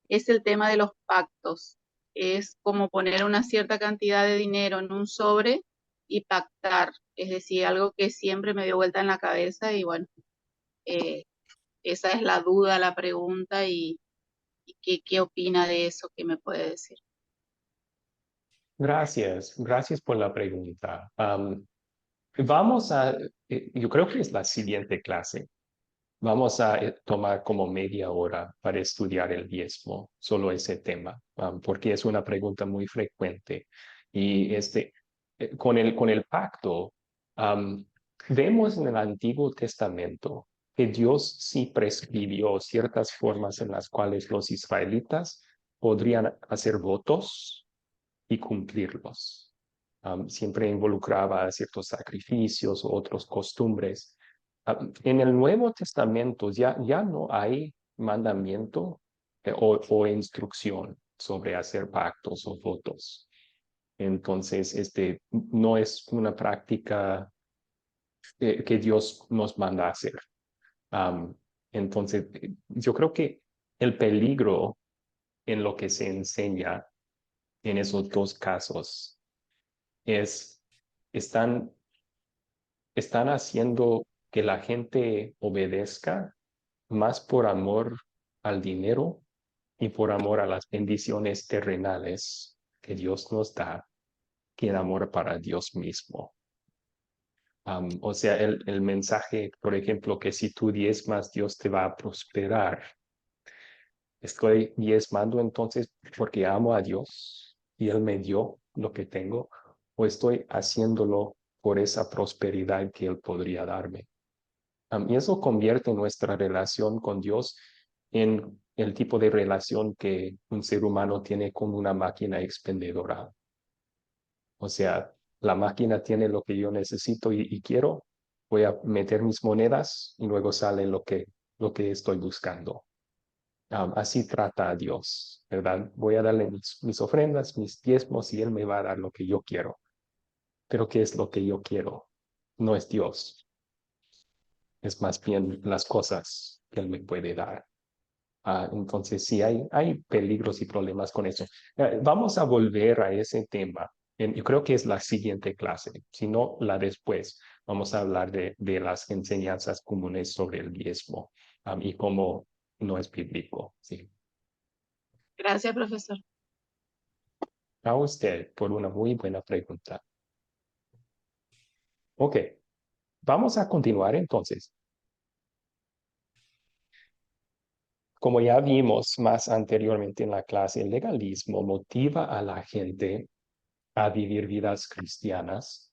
es el tema de los pactos. Es como poner una cierta cantidad de dinero en un sobre y pactar. Es decir, algo que siempre me dio vuelta en la cabeza y bueno, eh, esa es la duda, la pregunta y qué opina de eso, qué me puede decir. Gracias por la pregunta. Vamos a, yo creo que es la siguiente clase. Vamos a tomar como media hora para estudiar el diezmo, solo ese tema, porque es una pregunta muy frecuente. Y con el pacto, am, vemos en el Antiguo Testamento que Dios sí prescribió ciertas formas en las cuales los israelitas podrían hacer votos y cumplirlos. Siempre involucraba ciertos sacrificios o otras costumbres. En el Nuevo Testamento ya no hay mandamiento o instrucción sobre hacer pactos o votos. Entonces, no es una práctica que Dios nos manda a hacer. Am, entonces, yo creo que el peligro en lo que se enseña en esos dos casos es, están, están haciendo que la gente obedezca más por amor al dinero y por amor a las bendiciones terrenales que Dios nos da, que en amor para Dios mismo. O sea, el mensaje, por ejemplo, que si tú diezmas, Dios te va a prosperar. Estoy diezmando entonces porque amo a Dios y Él me dio lo que tengo, o estoy haciéndolo por esa prosperidad que Él podría darme. Y eso convierte nuestra relación con Dios en el tipo de relación que un ser humano tiene con una máquina expendedora. O sea, la máquina tiene lo que yo necesito y quiero, voy a meter mis monedas y luego sale lo que estoy buscando. Así trata a Dios, ¿verdad? Voy a darle mis ofrendas, mis diezmos y Él me va a dar lo que yo quiero. Pero ¿qué es lo que yo quiero? No es Dios, es más bien las cosas que Él me puede dar. Entonces, sí, hay peligros y problemas con eso. Vamos a volver a ese tema. Yo creo que es la siguiente clase, si no la después. Vamos a hablar de las enseñanzas comunes sobre el diezmo y cómo no es bíblico. Sí. Gracias, profesor. A usted por una muy buena pregunta. Ok, vamos a continuar entonces. Como ya vimos más anteriormente en la clase, el legalismo motiva a la gente a vivir vidas cristianas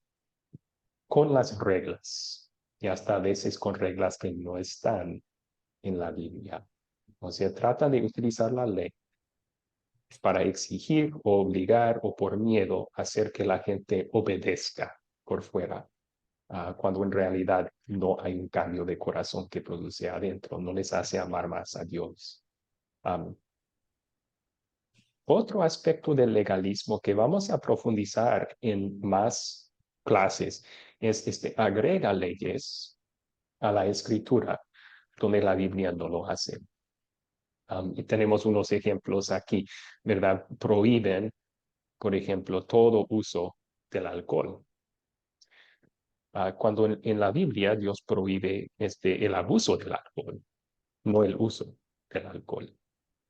con las reglas y hasta a veces con reglas que no están en la Biblia. O sea, trata de utilizar la ley para exigir o obligar o por miedo hacer que la gente obedezca por fuera, cuando en realidad no hay un cambio de corazón que produce adentro, no les hace amar más a Dios. Otro aspecto del legalismo que vamos a profundizar en más clases es agrega leyes a la escritura donde la Biblia no lo hace. Y tenemos unos ejemplos aquí, ¿verdad? Prohíben, por ejemplo, todo uso del alcohol. Cuando en la Biblia Dios prohíbe el abuso del alcohol, no el uso del alcohol.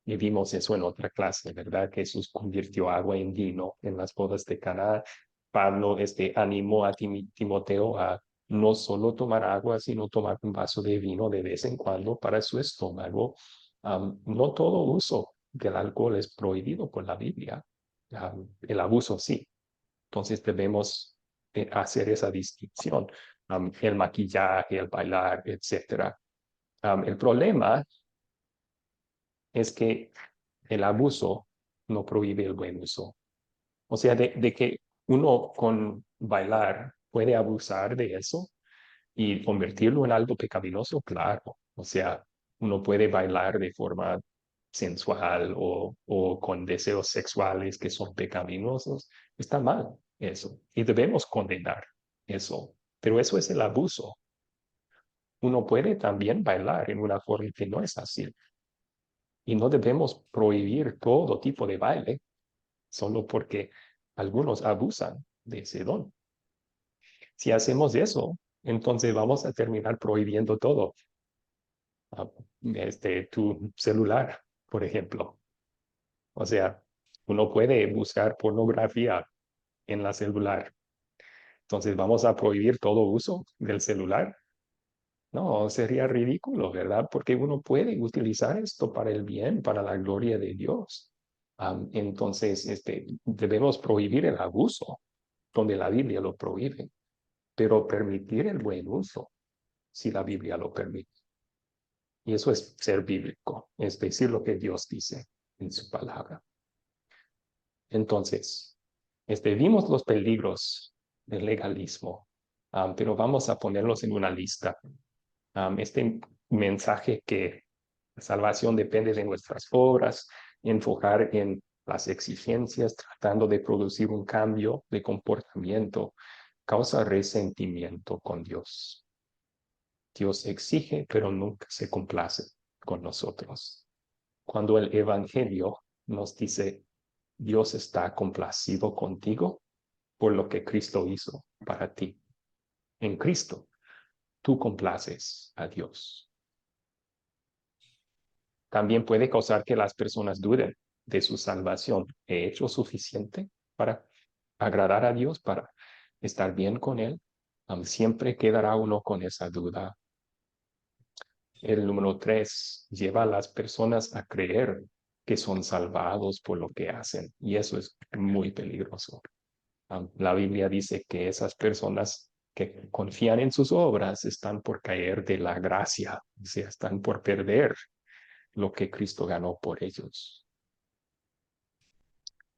Y vimos eso en otra clase, ¿verdad? Que Jesús convirtió agua en vino en las bodas de Caná. Pablo animó a Timoteo a no solo tomar agua, sino tomar un vaso de vino de vez en cuando para su estómago. No todo uso del alcohol es prohibido por la Biblia. El abuso sí. Entonces debemos hacer esa distinción. El maquillaje, el bailar, etcétera. El problema es que el abuso no prohíbe el buen uso. O sea, de que uno con bailar puede abusar de eso y convertirlo en algo pecaminoso, claro. O sea, uno puede bailar de forma sensual o con deseos sexuales que son pecaminosos. Está mal eso y debemos condenar eso. Pero eso es el abuso. Uno puede también bailar en una forma que no es así. Y no debemos prohibir todo tipo de baile solo porque algunos abusan de ese don. Si hacemos eso, entonces vamos a terminar prohibiendo todo. Tu celular, por ejemplo. O sea, uno puede buscar pornografía en la celular. Entonces, ¿vamos a prohibir todo uso del celular? No, sería ridículo, ¿verdad? Porque uno puede utilizar esto para el bien, para la gloria de Dios. Entonces, debemos prohibir el abuso, donde la Biblia lo prohíbe, pero permitir el buen uso, si la Biblia lo permite. Y eso es ser bíblico, es decir lo que Dios dice en su palabra. Entonces, vimos los peligros del legalismo, pero vamos a ponerlos en una lista. Este mensaje que la salvación depende de nuestras obras, enfocar en las exigencias, tratando de producir un cambio de comportamiento, causa resentimiento con Dios. Dios exige, pero nunca se complace con nosotros. Cuando el Evangelio nos dice, Dios está complacido contigo por lo que Cristo hizo para ti. En Cristo, tú complaces a Dios. También puede causar que las personas duden de su salvación. ¿He hecho suficiente para agradar a Dios, para estar bien con Él? Siempre quedará uno con esa duda. El número 3 lleva a las personas a creer que son salvados por lo que hacen, y eso es muy peligroso. La Biblia dice que esas personas que confían en sus obras están por caer de la gracia, o sea, están por perder lo que Cristo ganó por ellos.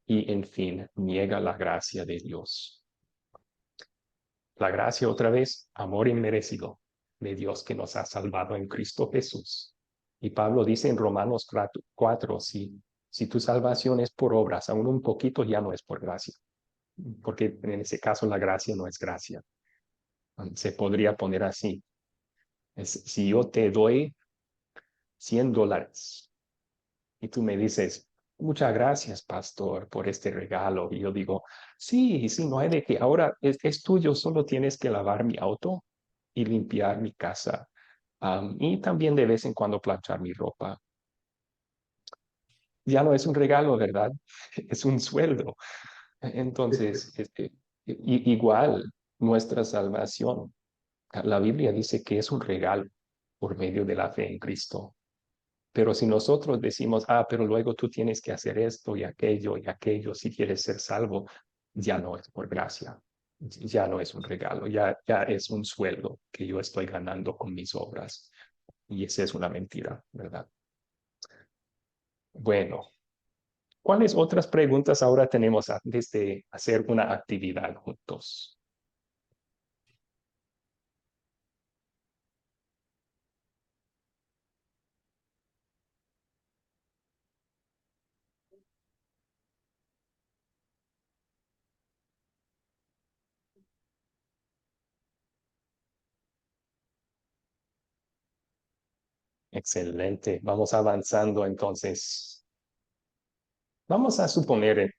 Y en fin, niega la gracia de Dios. La gracia otra vez, amor inmerecido de Dios que nos ha salvado en Cristo Jesús. Y Pablo dice en Romanos 4, si tu salvación es por obras, aún un poquito ya no es por gracia, porque en ese caso la gracia no es gracia. Se podría poner así. Si yo te doy $100 y tú me dices, muchas gracias, pastor, por este regalo. Y yo digo, sí, no hay de qué. Ahora es tuyo, solo tienes que lavar mi auto y limpiar mi casa. Y también de vez en cuando planchar mi ropa. Ya no es un regalo, ¿verdad? Es un sueldo. Entonces, igual nuestra salvación. La Biblia dice que es un regalo por medio de la fe en Cristo. Pero si nosotros decimos, pero luego tú tienes que hacer esto y aquello si quieres ser salvo, ya no es por gracia, ya no es un regalo, ya es un sueldo que yo estoy ganando con mis obras. Y esa es una mentira, ¿verdad? Bueno, ¿cuáles otras preguntas ahora tenemos antes de hacer una actividad juntos? Excelente, vamos avanzando entonces. Vamos a suponer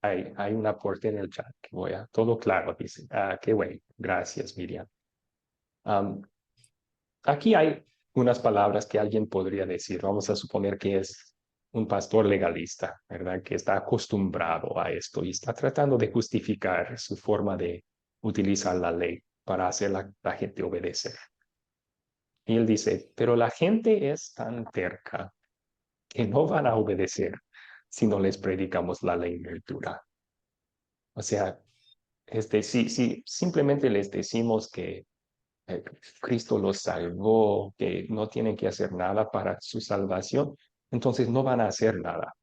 hay un aporte en el chat que todo claro, dice. Qué bueno, gracias, Miriam. Aquí hay unas palabras que alguien podría decir. Vamos a suponer que es un pastor legalista, ¿verdad? Que está acostumbrado a esto y está tratando de justificar su forma de utilizar la ley para hacer la gente obedecer. Y él dice, pero la gente es tan terca que no van a obedecer si no les predicamos la ley en lectura. O sea, si simplemente les decimos que Cristo los salvó, que no tienen que hacer nada para su salvación, entonces no van a hacer nada.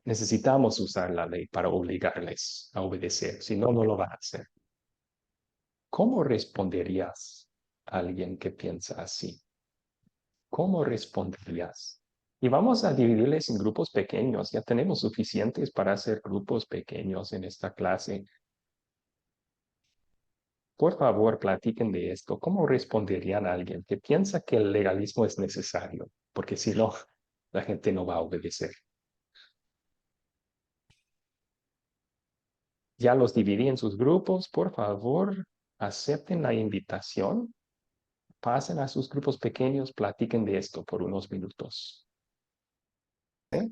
Necesitamos usar la ley para obligarles a obedecer, si no, no lo van a hacer. ¿Cómo responderías a alguien que piensa así? ¿Cómo responderías? Y vamos a dividirles en grupos pequeños. Ya tenemos suficientes para hacer grupos pequeños en esta clase. Por favor, platiquen de esto. ¿Cómo responderían a alguien que piensa que el legalismo es necesario? Porque si no, la gente no va a obedecer. Ya los dividí en sus grupos. Por favor, acepten la invitación. Pasen a sus grupos pequeños, platiquen de esto por unos minutos. ¿Eh?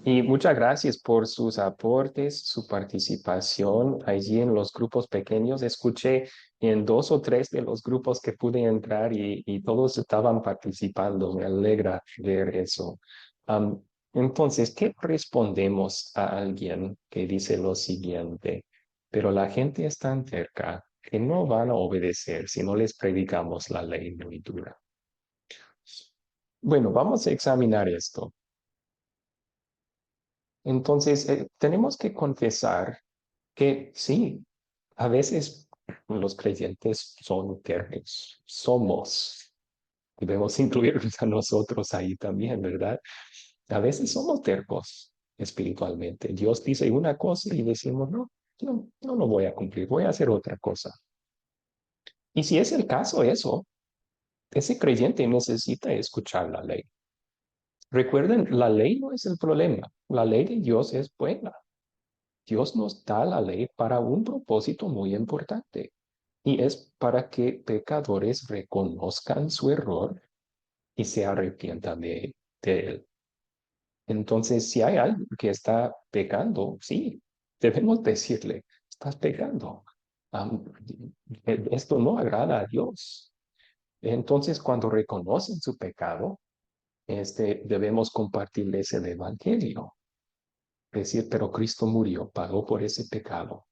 Y muchas gracias por sus aportes, su participación allí en los grupos pequeños. Escuché en 2 o 3 de los grupos que pude entrar y todos estaban participando. Me alegra ver eso. Am, entonces, ¿qué respondemos a alguien que dice lo siguiente? Pero la gente es tan cerca que no van a obedecer si no les predicamos la ley muy dura. Bueno, vamos a examinar esto. Entonces, tenemos que confesar que sí, a veces los creyentes son tercos, somos, debemos incluirnos a nosotros ahí también, ¿verdad? A veces somos tercos espiritualmente. Dios dice una cosa y decimos, no, no lo voy a cumplir, voy a hacer otra cosa. Y si es el caso eso, ese creyente necesita escuchar la ley. Recuerden, la ley no es el problema, la ley de Dios es buena. Dios nos da la ley para un propósito muy importante y es para que pecadores reconozcan su error y se arrepientan de él. Entonces, si hay alguien que está pecando, sí, debemos decirle, estás pecando. Am, esto no agrada a Dios. Entonces, cuando reconocen su pecado, debemos compartirles el evangelio. Decir, pero Cristo murió, pagó por ese pecado.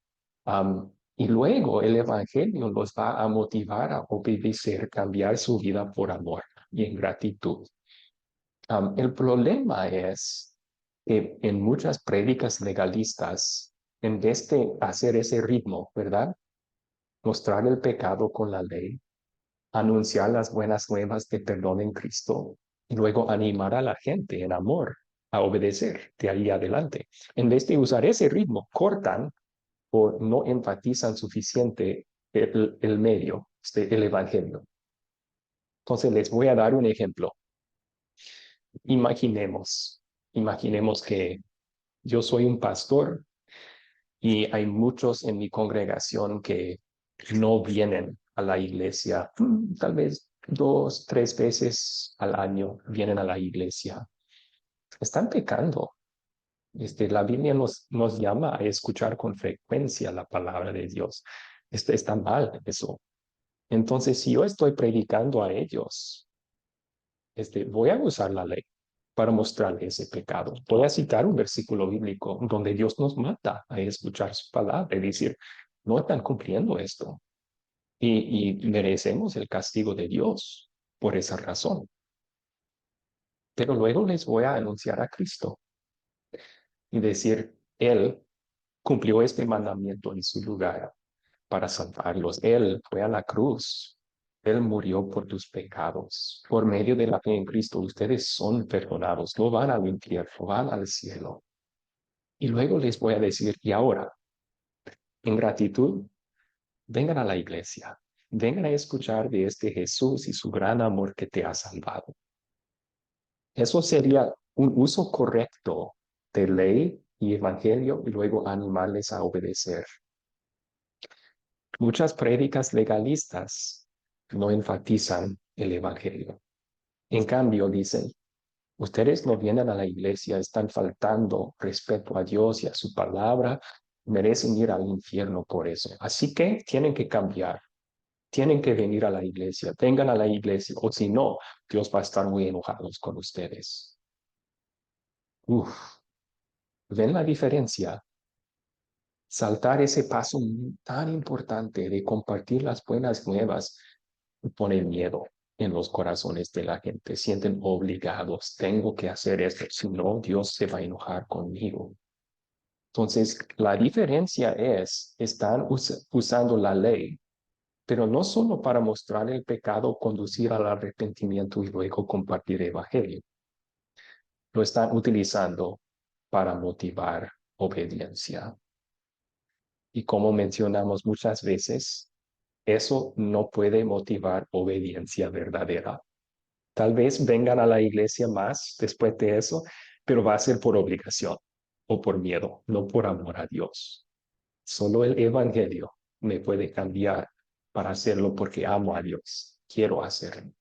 Y luego el Evangelio los va a motivar a obedecer, cambiar su vida por amor y en gratitud. El problema es que en muchas prédicas legalistas, en vez de hacer ese ritmo, ¿verdad? Mostrar el pecado con la ley, anunciar las buenas nuevas de perdón en Cristo y luego animar a la gente en amor a obedecer de ahí adelante. En vez de usar ese ritmo, cortan o no enfatizan suficiente el medio, el evangelio. Entonces les voy a dar un ejemplo. Imaginemos que yo soy un pastor y hay muchos en mi congregación que no vienen a la iglesia, tal vez 2, 3 veces al año vienen a la iglesia. Están pecando. La Biblia nos llama a escuchar con frecuencia la palabra de Dios. Está mal eso. Entonces, si yo estoy predicando a ellos, voy a usar la ley para mostrarle ese pecado. Voy a citar un versículo bíblico donde Dios nos mata a escuchar su palabra y decir, no están cumpliendo esto y merecemos el castigo de Dios por esa razón. Pero luego les voy a anunciar a Cristo y decir, Él cumplió este mandamiento en su lugar para salvarlos. Él fue a la cruz. Él murió por tus pecados. Por medio de la fe en Cristo, ustedes son perdonados. No van al infierno, van al cielo. Y luego les voy a decir, y ahora, en gratitud, vengan a la iglesia. Vengan a escuchar de este Jesús y su gran amor que te ha salvado. Eso sería un uso correcto de ley y evangelio y luego animarles a obedecer. Muchas prédicas legalistas no enfatizan el evangelio. En cambio, dicen, ustedes no vienen a la iglesia, están faltando respeto a Dios y a su palabra, merecen ir al infierno por eso. Así que tienen que cambiar, tienen que venir a la iglesia, vengan a la iglesia, o si no, Dios va a estar muy enojado con ustedes. ¿Ven la diferencia? Saltar ese paso tan importante de compartir las buenas nuevas pone miedo en los corazones de la gente. Sienten obligados, tengo que hacer esto, si no, Dios se va a enojar conmigo. Entonces, la diferencia es, están usando la ley, pero no solo para mostrar el pecado, conducir al arrepentimiento y luego compartir el evangelio. Lo están utilizando para motivar obediencia. Y como mencionamos muchas veces, eso no puede motivar obediencia verdadera. Tal vez vengan a la iglesia más después de eso, pero va a ser por obligación o por miedo, no por amor a Dios. Solo el evangelio me puede cambiar para hacerlo porque amo a Dios. Quiero hacerlo.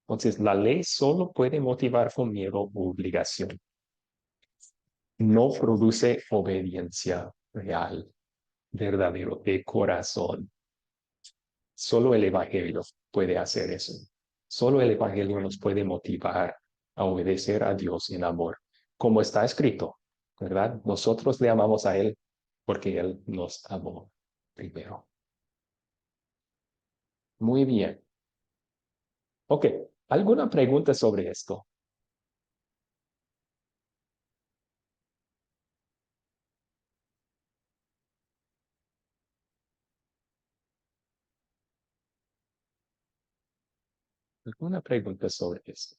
Entonces, la ley solo puede motivar con miedo u obligación. no produce obediencia real, verdadero, de corazón. Solo el Evangelio puede hacer eso. Solo el Evangelio nos puede motivar a obedecer a Dios en amor, como está escrito, ¿verdad? Nosotros le amamos a Él porque Él nos amó primero. Muy bien. Ok, ¿alguna pregunta sobre esto? ¿Alguna pregunta sobre esto?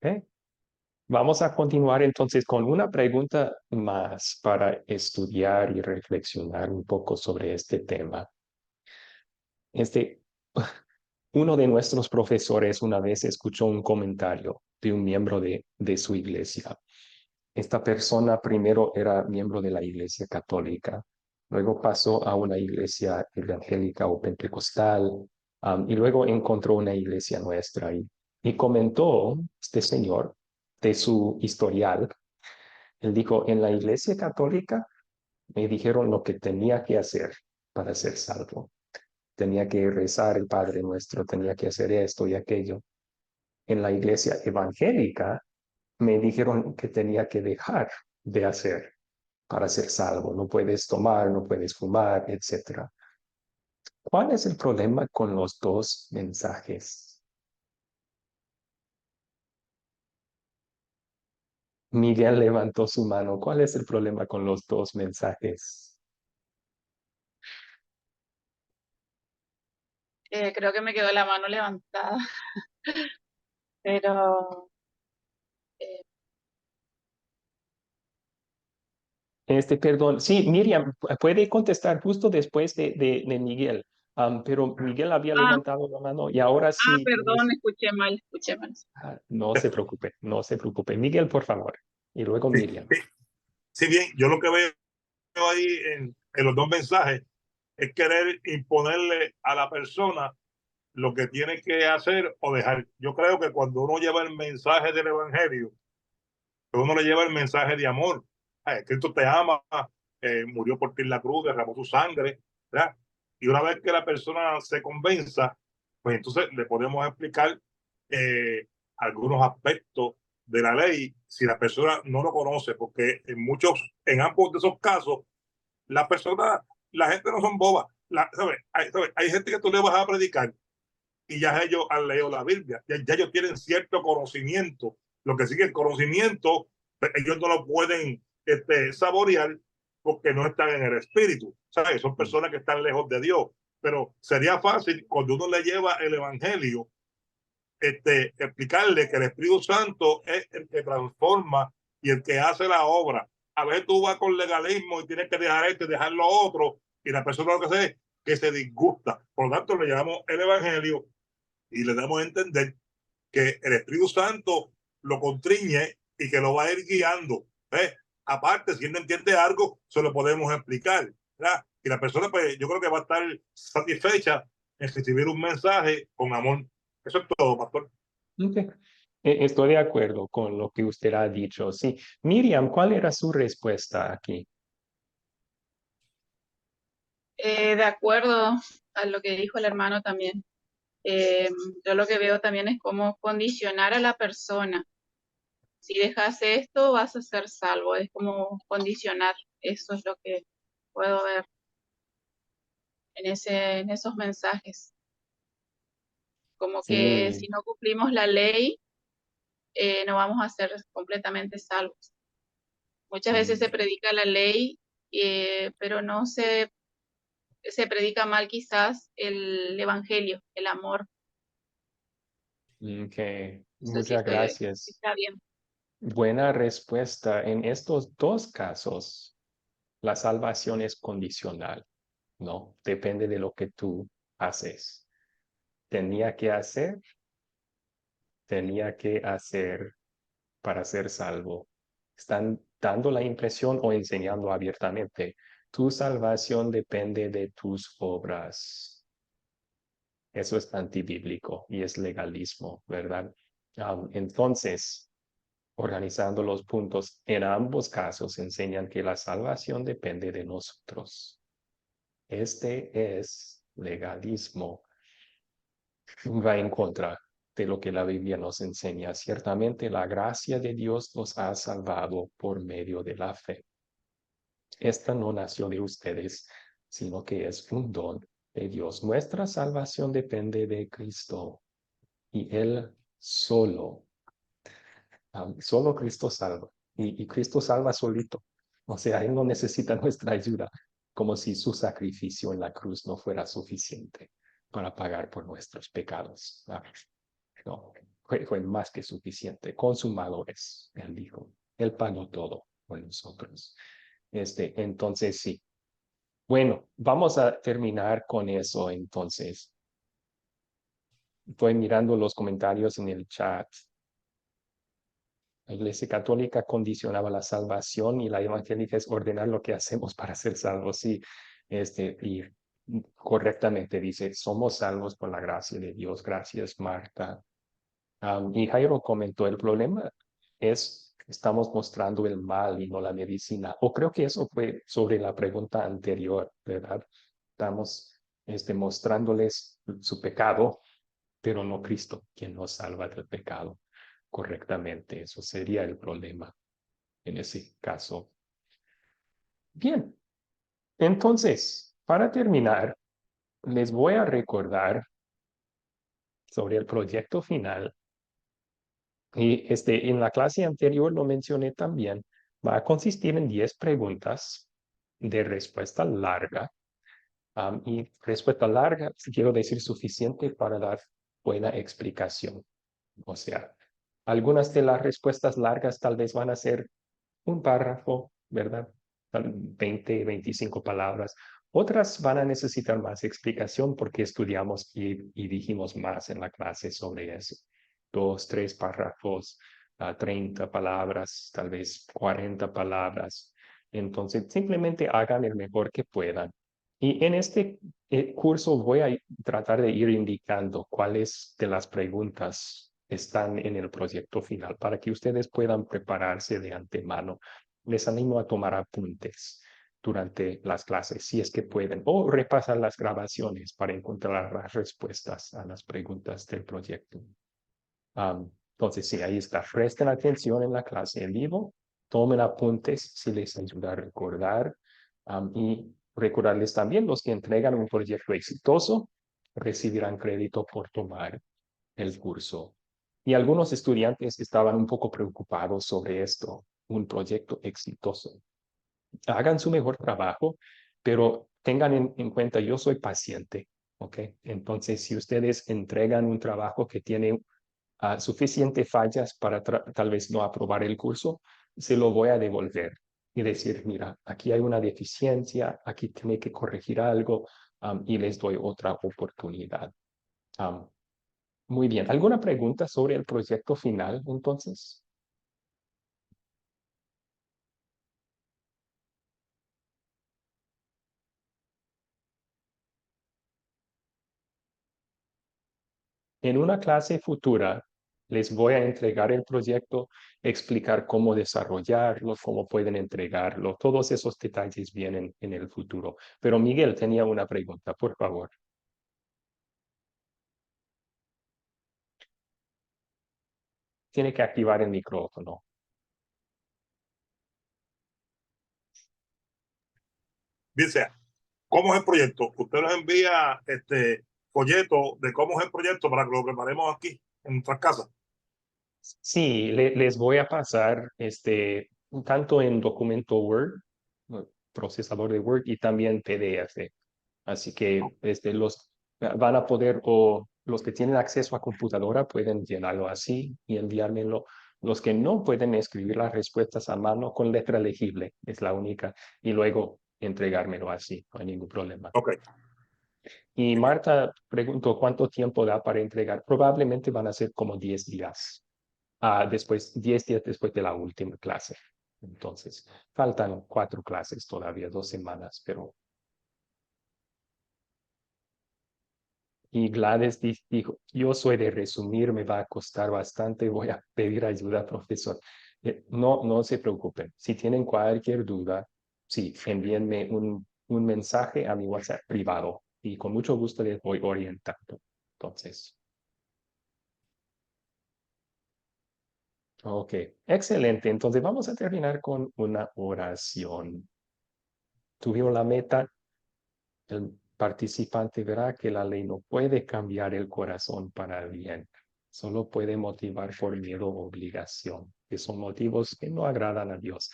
Ok. Vamos a continuar entonces con una pregunta más para estudiar y reflexionar un poco sobre este tema. Uno de nuestros profesores una vez escuchó un comentario de un miembro de su iglesia. Esta persona primero era miembro de la iglesia católica, luego pasó a una iglesia evangélica o pentecostal, y luego encontró una iglesia nuestra y comentó este señor de su historial. Él dijo, en la iglesia católica me dijeron lo que tenía que hacer para ser salvo. Tenía que rezar el Padre Nuestro, tenía que hacer esto y aquello. En la iglesia evangélica me dijeron que tenía que dejar de hacer para ser salvo. No puedes tomar, no puedes fumar, etc. ¿Cuál es el problema con los dos mensajes? Miguel levantó su mano. ¿Cuál es el problema con los dos mensajes? Creo que me quedó la mano levantada, pero eh, Perdón, sí, Miriam, puede contestar justo después de Miguel. Pero Miguel había ah, levantado la mano y ahora sí. perdón, escuché mal, escuché mal. No se preocupe, no se preocupe. Miguel, por favor. Y luego Sí, Miriam. sí, bien, yo lo que veo ahí en los dos mensajes es querer imponerle a la persona lo que tiene que hacer o dejar. Yo creo que cuando uno lleva el mensaje del evangelio, uno le lleva el mensaje de amor. Cristo te ama, murió por ti en la cruz, derramó su sangre, ¿verdad? Y una vez que la persona se convenza, pues entonces le podemos explicar algunos aspectos de la ley si la persona no lo conoce, porque en ambos de esos casos, la persona, la gente no son bobas. ¿Sabes? Hay gente que tú le vas a predicar y ya ellos han leído la Biblia, ya ellos tienen cierto conocimiento. Lo que sigue el conocimiento, ellos no lo pueden saborear porque no están en el espíritu. ¿Sabes? Son personas que están lejos de Dios. Pero sería fácil cuando uno le lleva el evangelio, explicarle que el Espíritu Santo es el que transforma y el que hace la obra. A veces tú vas con legalismo y tienes que dejar esto y dejar lo otro, y la persona lo que hace es que se disgusta. Por lo tanto, le llamamos el evangelio y le damos a entender que el Espíritu Santo lo contriñe y que lo va a ir guiando. ¿Ves? Aparte, si él no entiende algo, se lo podemos explicar, ¿verdad? Y la persona, pues, yo creo que va a estar satisfecha en recibir un mensaje con amor. Eso es todo, pastor. Okay. Estoy de acuerdo con lo que usted ha dicho. Sí. Miriam, ¿cuál era su respuesta aquí? De acuerdo a lo que dijo el hermano también. Yo lo que veo también es cómo condicionar a la persona. Si dejas esto, vas a ser salvo. Es como condicionar. Eso es lo que puedo ver en esos mensajes. Como que Sí. si no cumplimos la ley, no vamos a ser completamente salvos. Muchas veces se predica la ley, pero no se predica mal quizás el evangelio, el amor. Okay. No sé si Muchas si gracias. está bien. Buena respuesta. En estos dos casos, la salvación es condicional. No, depende de lo que tú haces. Tenía que hacer para ser salvo. Están dando la impresión o enseñando abiertamente. Tu salvación depende de tus obras. Eso es antibíblico y es legalismo, ¿verdad? Entonces, organizando los puntos, en ambos casos enseñan que la salvación depende de nosotros. Este es legalismo. Va en contra de lo que la Biblia nos enseña. Ciertamente la gracia de Dios nos ha salvado por medio de la fe. Esta no nació de ustedes, sino que es un don de Dios. Nuestra salvación depende de Cristo y Él solo. Solo Cristo salva. Y Cristo salva solito. O sea, Él no necesita nuestra ayuda, como si su sacrificio en la cruz no fuera suficiente para pagar por nuestros pecados. No, fue más que suficiente. Consumado es, Él dijo. Él pagó todo por nosotros. Entonces, sí. Bueno, vamos a terminar con eso entonces. Estoy mirando los comentarios en el chat. La Iglesia Católica condicionaba la salvación y la evangélica es ordenar lo que hacemos para ser salvos. Sí, y correctamente dice, somos salvos por la gracia de Dios. Gracias, Marta. Y Jairo comentó, el problema es que estamos mostrando el mal y no la medicina. O creo que eso fue sobre la pregunta anterior, ¿verdad? Estamos mostrándoles su pecado, pero no Cristo, quien nos salva del pecado correctamente. Eso sería el problema en ese caso. Bien, entonces, para terminar, les voy a recordar sobre el proyecto final. Y en la clase anterior lo mencioné también. Va a consistir en 10 preguntas de respuesta larga. Y respuesta larga, quiero decir, suficiente para dar buena explicación. O sea, algunas de las respuestas largas tal vez van a ser un párrafo, ¿verdad? 20, 25 palabras. Otras van a necesitar más explicación porque estudiamos y dijimos más en la clase sobre eso. 2, 3 párrafos, 30 palabras, tal vez 40 palabras. Entonces, simplemente hagan el mejor que puedan. Y en este curso voy a tratar de ir indicando cuáles de las preguntas están en el proyecto final para que ustedes puedan prepararse de antemano. Les animo a tomar apuntes durante las clases, si es que pueden, o repasar las grabaciones para encontrar las respuestas a las preguntas del proyecto. Entonces, sí, ahí está. Presten atención en la clase en vivo, tomen apuntes si les ayuda a recordar. Y recordarles también, los que entregan un proyecto exitoso recibirán crédito por tomar el curso. Y algunos estudiantes estaban un poco preocupados sobre esto, un proyecto exitoso. Hagan su mejor trabajo, pero tengan en cuenta, yo soy paciente, ¿ok? Entonces, si ustedes entregan un trabajo que tiene suficiente fallas para tal vez no aprobar el curso, se lo voy a devolver y decir, mira, aquí hay una deficiencia, aquí tiene que corregir algo, y les doy otra oportunidad. Muy bien. ¿Alguna pregunta sobre el proyecto final, entonces? En una clase futura, les voy a entregar el proyecto, explicar cómo desarrollarlo, cómo pueden entregarlo. Todos esos detalles vienen en el futuro. Pero Miguel tenía una pregunta, por favor. Tiene que activar el micrófono. Dice, ¿cómo es el proyecto? Usted nos envía folleto de cómo es el proyecto para que lo preparemos aquí en nuestras casas. Sí, les voy a pasar tanto en documento Word, procesador de Word, y también PDF. Así que los van a poder, o los que tienen acceso a computadora pueden llenarlo así y enviármelo. Los que no pueden escribir las respuestas a mano con letra legible, es la única. Y luego entregármelo así, no hay ningún problema. Ok. Y Marta preguntó cuánto tiempo da para entregar. Probablemente van a ser como 10 días. Después, 10 días después de la última clase. Entonces, faltan 4 clases todavía, 2 semanas, pero... Y Gladys dijo, yo soy de resumir, me va a costar bastante, voy a pedir ayuda, profesor. No se preocupen. Si tienen cualquier duda, sí, envíenme un mensaje a mi WhatsApp privado y con mucho gusto les voy orientando. Entonces, ok, excelente. Entonces vamos a terminar con una oración. Tuvieron la meta. El participante verá que la ley no puede cambiar el corazón para el bien. Solo puede motivar por miedo o obligación, que son motivos que no agradan a Dios.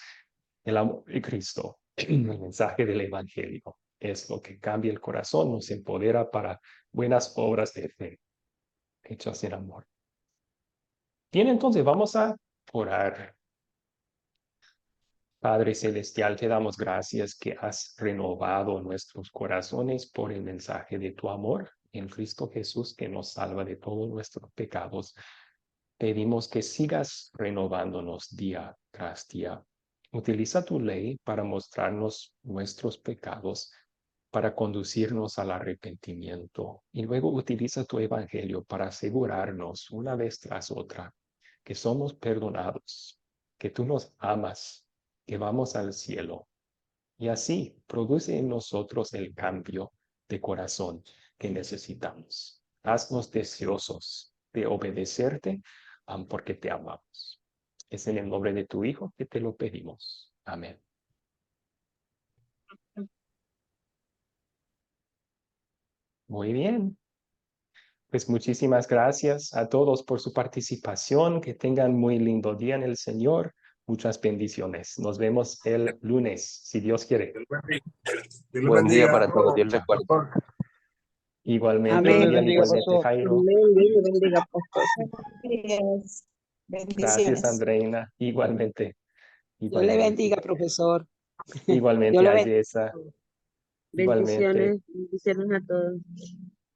El amor de Cristo, el mensaje del Evangelio, es lo que cambia el corazón, nos empodera para buenas obras de fe, hechas en amor. Bien, entonces vamos a orar. Padre Celestial, te damos gracias que has renovado nuestros corazones por el mensaje de tu amor en Cristo Jesús, que nos salva de todos nuestros pecados. Pedimos que sigas renovándonos día tras día. Utiliza tu ley para mostrarnos nuestros pecados, para conducirnos al arrepentimiento. Y luego utiliza tu evangelio para asegurarnos una vez tras otra que somos perdonados, que tú nos amas, que vamos al cielo. Y así produce en nosotros el cambio de corazón que necesitamos. Haznos deseosos de obedecerte porque te amamos. Es en el nombre de tu Hijo que te lo pedimos. Amén. Muy bien. Pues muchísimas gracias a todos por su participación. Que tengan muy lindo día en el Señor. Muchas bendiciones. Nos vemos el lunes, si Dios quiere. Buen día para todos. Dios les guarde. Igualmente, Amén. Miguel, igualmente, Jairo. Amén. Dios le bendiga, pastor. Gracias. Gracias, Bendiciones. Andreina. Igualmente. Dios le Igualmente. bendiga, profesor. Igualmente, Dios le bendiga. Ayesa. Igualmente. Bendiciones a todos.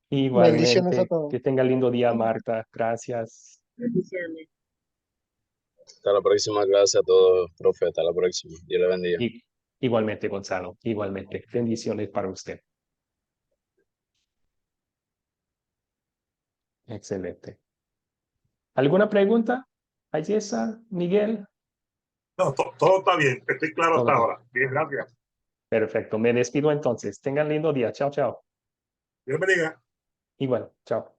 Bendiciones a Igualmente. todos. Que tenga lindo día, Marta. Gracias. Bendiciones. Hasta la próxima. Gracias a todos, profe. Hasta la próxima. Dios le bendiga. Igualmente, Gonzalo. Igualmente. Bendiciones para usted. Excelente. ¿Alguna pregunta? Ayesa, Miguel. No, todo está bien. Estoy claro Todo hasta bien. ahora. Bien, gracias. Perfecto. Me despido entonces. Tengan lindo día. Chao, chao. Dios bendiga. Igual. Chao.